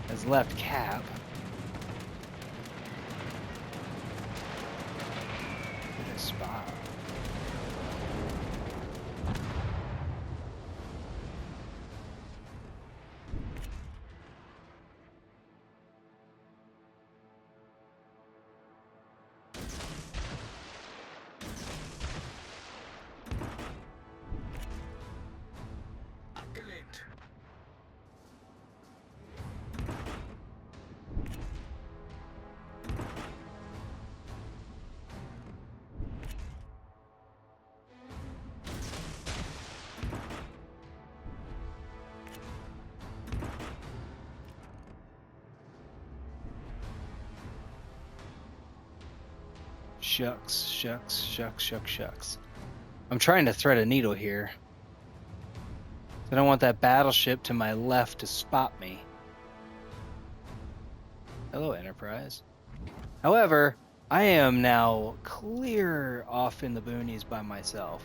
Has left cap. Good spot. Shucks, shucks, shucks, shucks, shucks. I'm trying to thread a needle here. I don't want that battleship to my left to spot me. Hello, Enterprise. However, I am now clear off in the boonies by myself.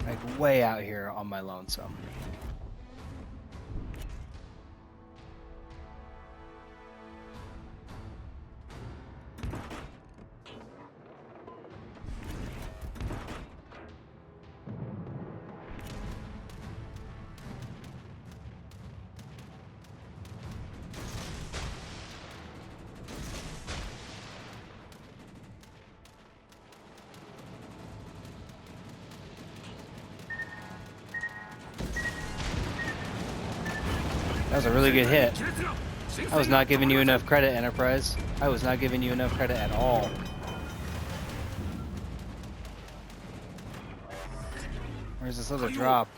Like way out here on my lonesome. That was a really good hit. I was not giving you enough credit, Enterprise. I was not giving you enough credit at all. Where's this other drop?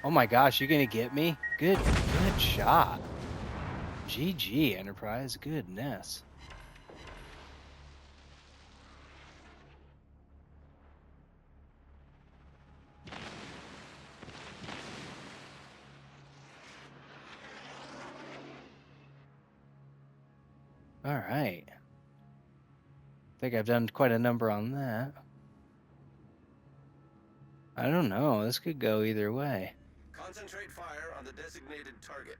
Oh my gosh, you gonna get me? Good shot. GG, Enterprise. Goodness. All right. I think I've done quite a number on that. I don't know. This could go either way. Concentrate fire on the designated target.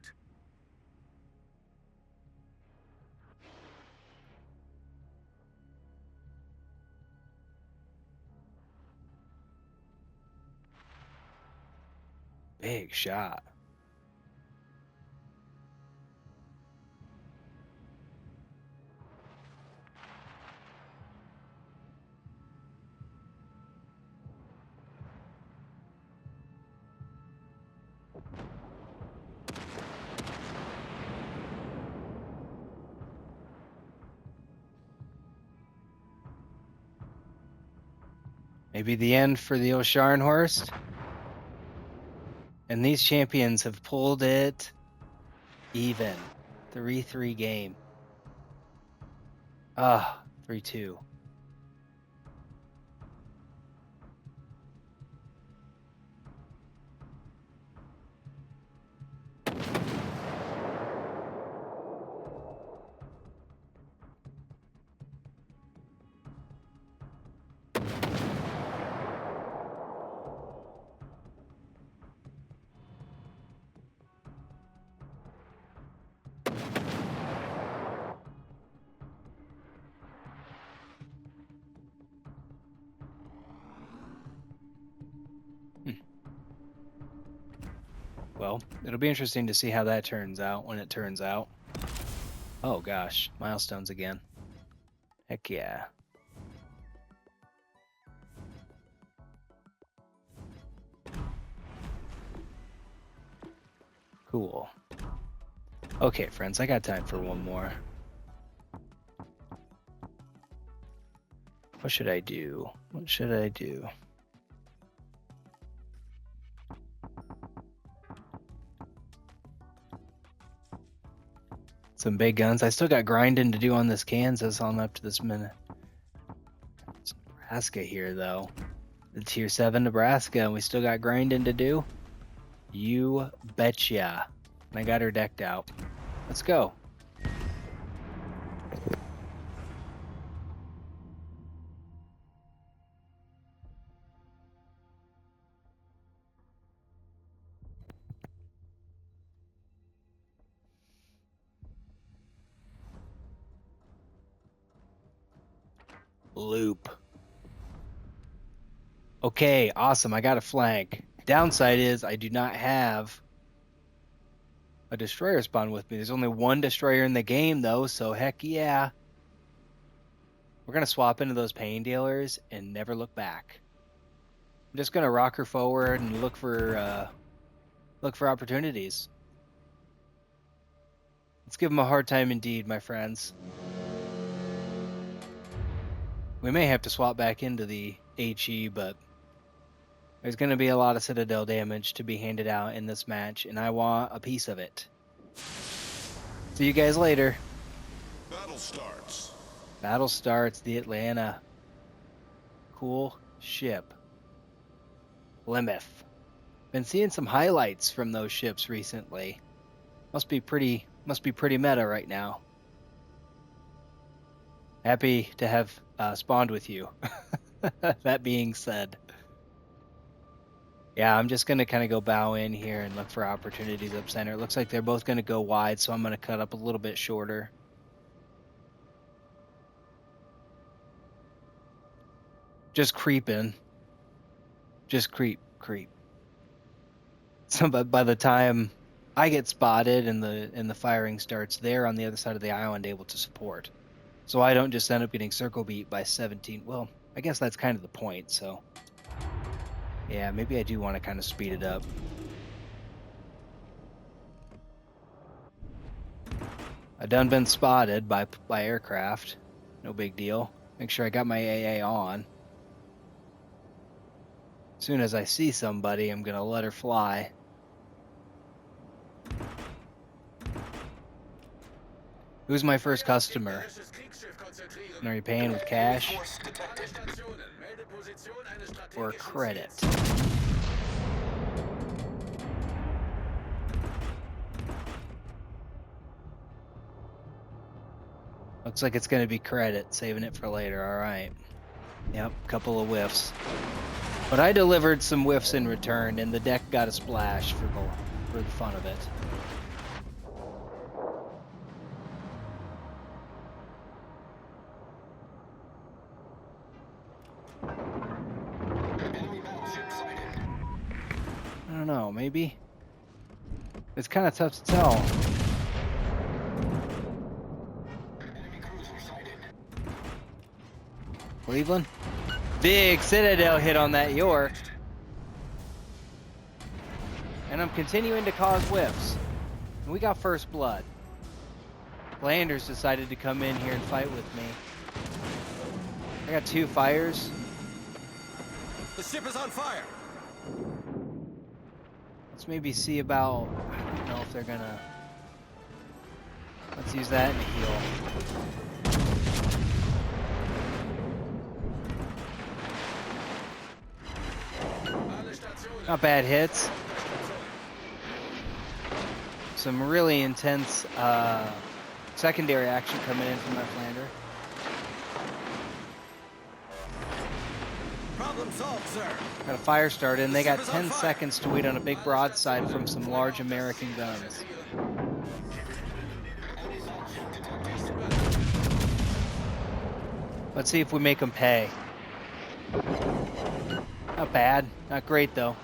Big shot. Maybe the end for the Osharnhorst. And these champions have pulled it even. 3-3 game. 3-2. Well, it'll be interesting to see how that turns out when it turns out. Oh gosh, milestones again. Heck yeah. Cool. Okay, friends, I got time for one more. What should I do? What should I do? Some big guns. I still got grinding to do on this Kansas on up to this minute. It's Nebraska here, though. The Tier 7 Nebraska, and we still got grinding to do. You betcha. And I got her decked out. Let's go. Loop. Okay, awesome. I got a flank. Downside is I do not have a destroyer spawn with me. There's only one destroyer in the game, though, so heck yeah. We're going to swap into those pain dealers and never look back. I'm just going to rock her forward and look for opportunities. Let's give them a hard time indeed, my friends. We may have to swap back into the HE, but there's going to be a lot of Citadel damage to be handed out in this match, and I want a piece of it. See you guys later. Battle starts. Battle starts, the Atlanta. Cool ship. Plymouth. Been seeing some highlights from those ships recently. Must be pretty meta right now. Happy to have spawned with you. That being said. Yeah, I'm just going to kind of go bow in here and look for opportunities up center. It looks like they're both going to go wide, so I'm going to cut up a little bit shorter. Just creeping. Just creep. So by the time I get spotted and the firing starts, they're on the other side of the island able to support. So I don't just end up getting circle beat by 17. Well, I guess that's kind of the point, so... Yeah, maybe I do want to kind of speed it up. I done been spotted by aircraft. No big deal. Make sure I got my AA on. As soon as I see somebody, I'm going to let her fly. Who's my first customer? And are you paying with cash? Or credit? Looks like it's going to be credit, saving it for later, alright. Yep, couple of whiffs. But I delivered some whiffs in return, and the deck got a splash for the fun of it. I don't know, maybe? It's kind of tough to tell. Cleveland? Big Citadel hit on that York. And I'm continuing to cause whiffs. And we got first blood. Landers decided to come in here and fight with me. I got 2 fires. The ship is on fire. Let's maybe see about... I don't know if they're gonna... Let's use that in a heal. Not bad hits. Some really intense secondary action coming in from my flander. Problem solved, sir. Got a fire started, and they got 10 seconds to wait on a big broadside from some large American guns. Let's see if we make them pay. Not bad. Not great, though.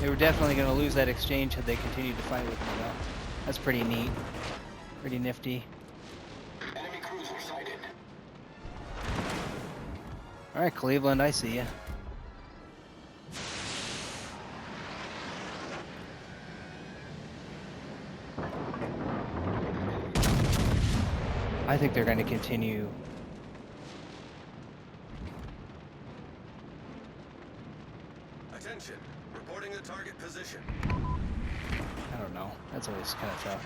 They were definitely going to lose that exchange had they continued to fight with me, though. That's pretty neat. Pretty nifty. Enemy cruiser sighted. Alright, Cleveland, I see ya. I think they're going to continue. Attention. Reporting the target position. I don't know. That's always kind of tough.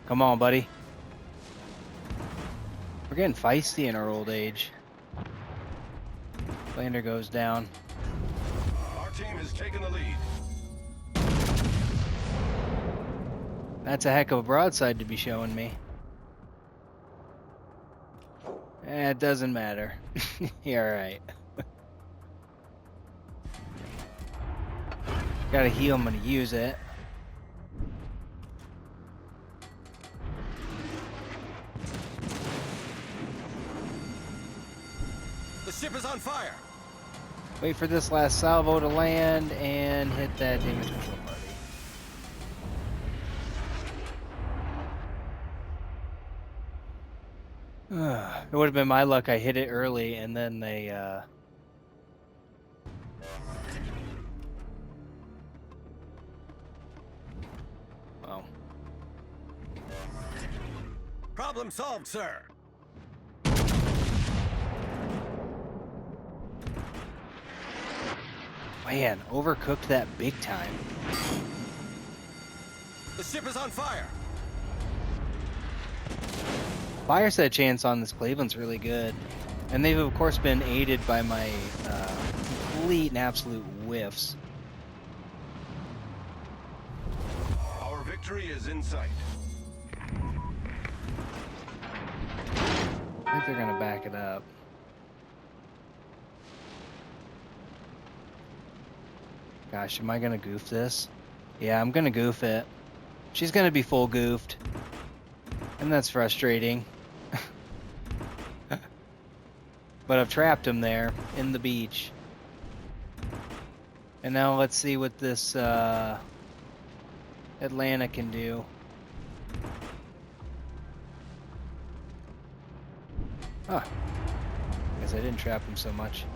Come on, buddy. We're getting feisty in our old age. Lander goes down. Our team has taken the lead. That's a heck of a broadside to be showing me. It doesn't matter. You're alright. Gotta heal, I'm gonna use it. The ship is on fire. Wait for this last salvo to land and hit that damage control party. It would have been my luck I hit it early and then they well. Problem solved, sir. Man, overcooked that big time. The ship is on fire. Fire set chance on this Cleveland's really good. And they've of course been aided by my complete and absolute whiffs. Our victory is in sight. I think they're gonna back it up. Gosh, am I gonna goof this? Yeah, I'm gonna goof it. She's gonna be full goofed. And that's frustrating. But I've trapped him there in the beach. And now let's see what this Atlanta can do. Huh. Guess I didn't trap him so much.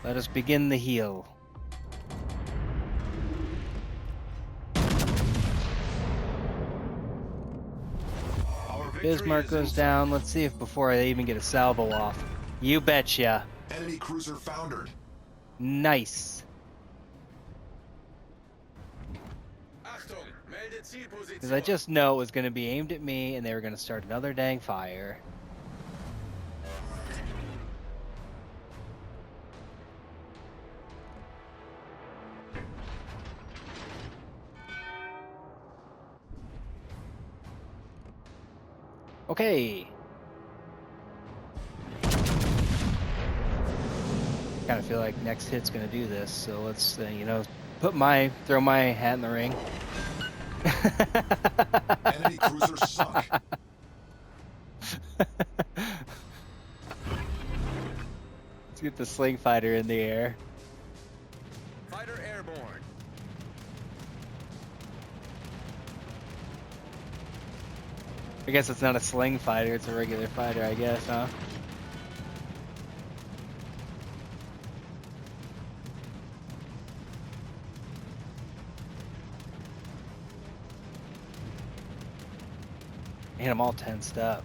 Let us begin the heal. Bismarck goes down. Let's see if before I even get a salvo off. You betcha. Enemy cruiser foundered. Nice. Achtung, melde Zielposition. Because I just know it was going to be aimed at me and they were going to start another dang fire. Okay. Kind of feel like next hit's gonna do this, so let's you know, throw my hat in the ring. Enemy cruiser sunk. Let's get the sling fighter in the air. Fighter airborne. I guess it's not a sling fighter, it's a regular fighter, I guess, huh? Man, I'm all tensed up.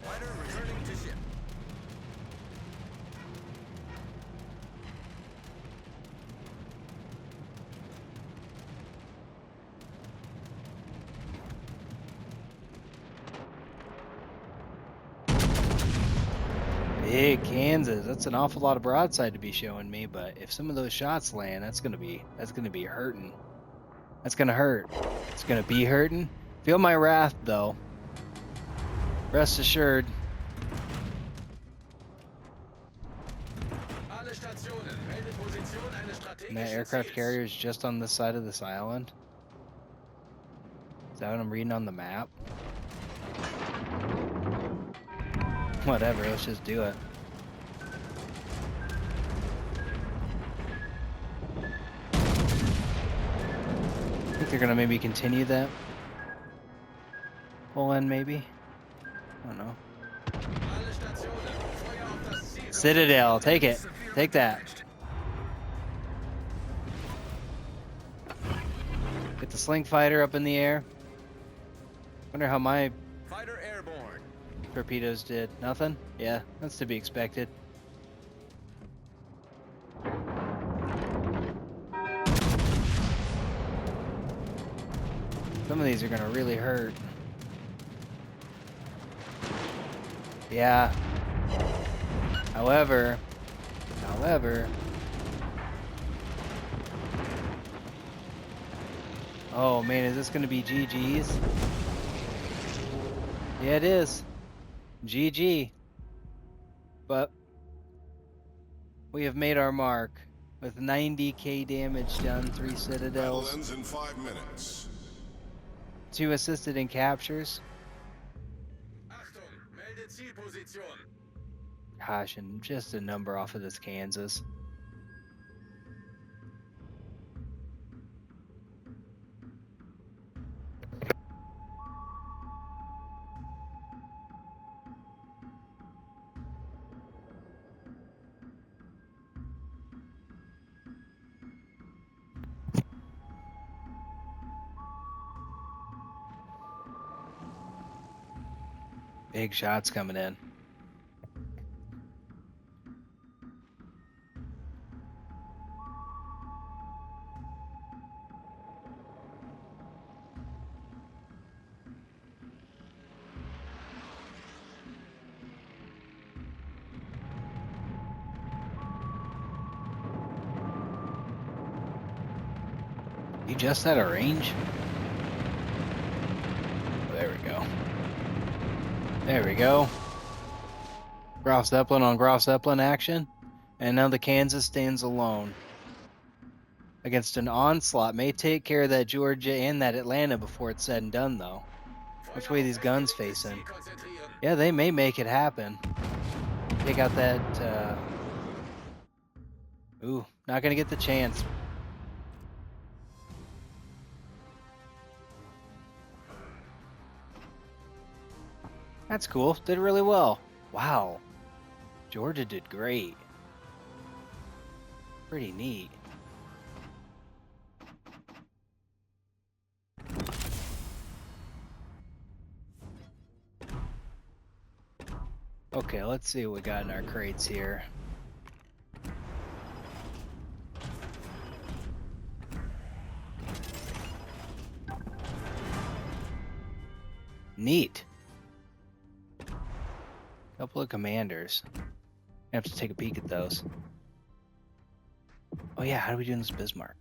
Fighter returning to ship. Big Kansas. That's an awful lot of broadside to be showing me, but if some of those shots land, that's gonna be hurting. That's gonna hurt. It's gonna be hurting. Feel my wrath though. Rest assured. Alle Stationen, melde Position eines And that strategischen aircraft Ziels. carrier is just on this side of this island. Is that what I'm reading on the map? Whatever, let's just do it. I think they're gonna maybe continue that. Pull in maybe? I don't know. Alle Stationen, Feuer auf das Ziel. Citadel, take it. Take that. Get the sling fighter up in the air. Wonder how my Fighter airborne. torpedoes did. Nothing? Yeah, that's to be expected. Some of these are gonna really hurt. Yeah. However. Oh man, is this gonna be GG's? Yeah, it is. GG. But we have made our mark with 90k damage done, 3 Battle citadels, ends in 5 minutes. 2 assisted in captures. Achtung, melde Zielposition. Gosh, and just a number off of this Kansas. Big shots coming in. You just at a range? There we go. There we go. Graf Zeppelin on Graf Zeppelin action. And now the Kansas stands alone. Against an onslaught. May take care of that Georgia and that Atlanta before it's said and done, though. Which way these guns facing? Konzentrieren. Yeah, they may make it happen. Take out that, Ooh, not gonna get the chance. That's cool. Did really well. Wow. Georgia did great. Pretty neat. Okay, let's see what we got in our crates here. Neat. Couple of commanders. I have to take a peek at those. Oh yeah, how do we do in this Bismarck?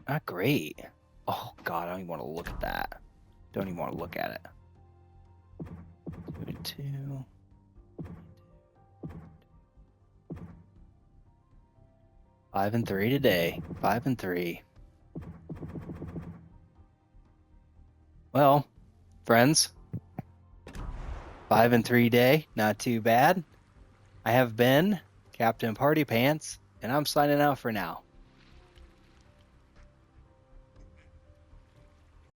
Not great. Oh god, I don't even want to look at that. Don't even want to look at it. 2. 5 and 3 today. 5 and 3. Well, friends. 5 and 3 day, not too bad. I have been Captain Party Pants, and I'm signing out for now.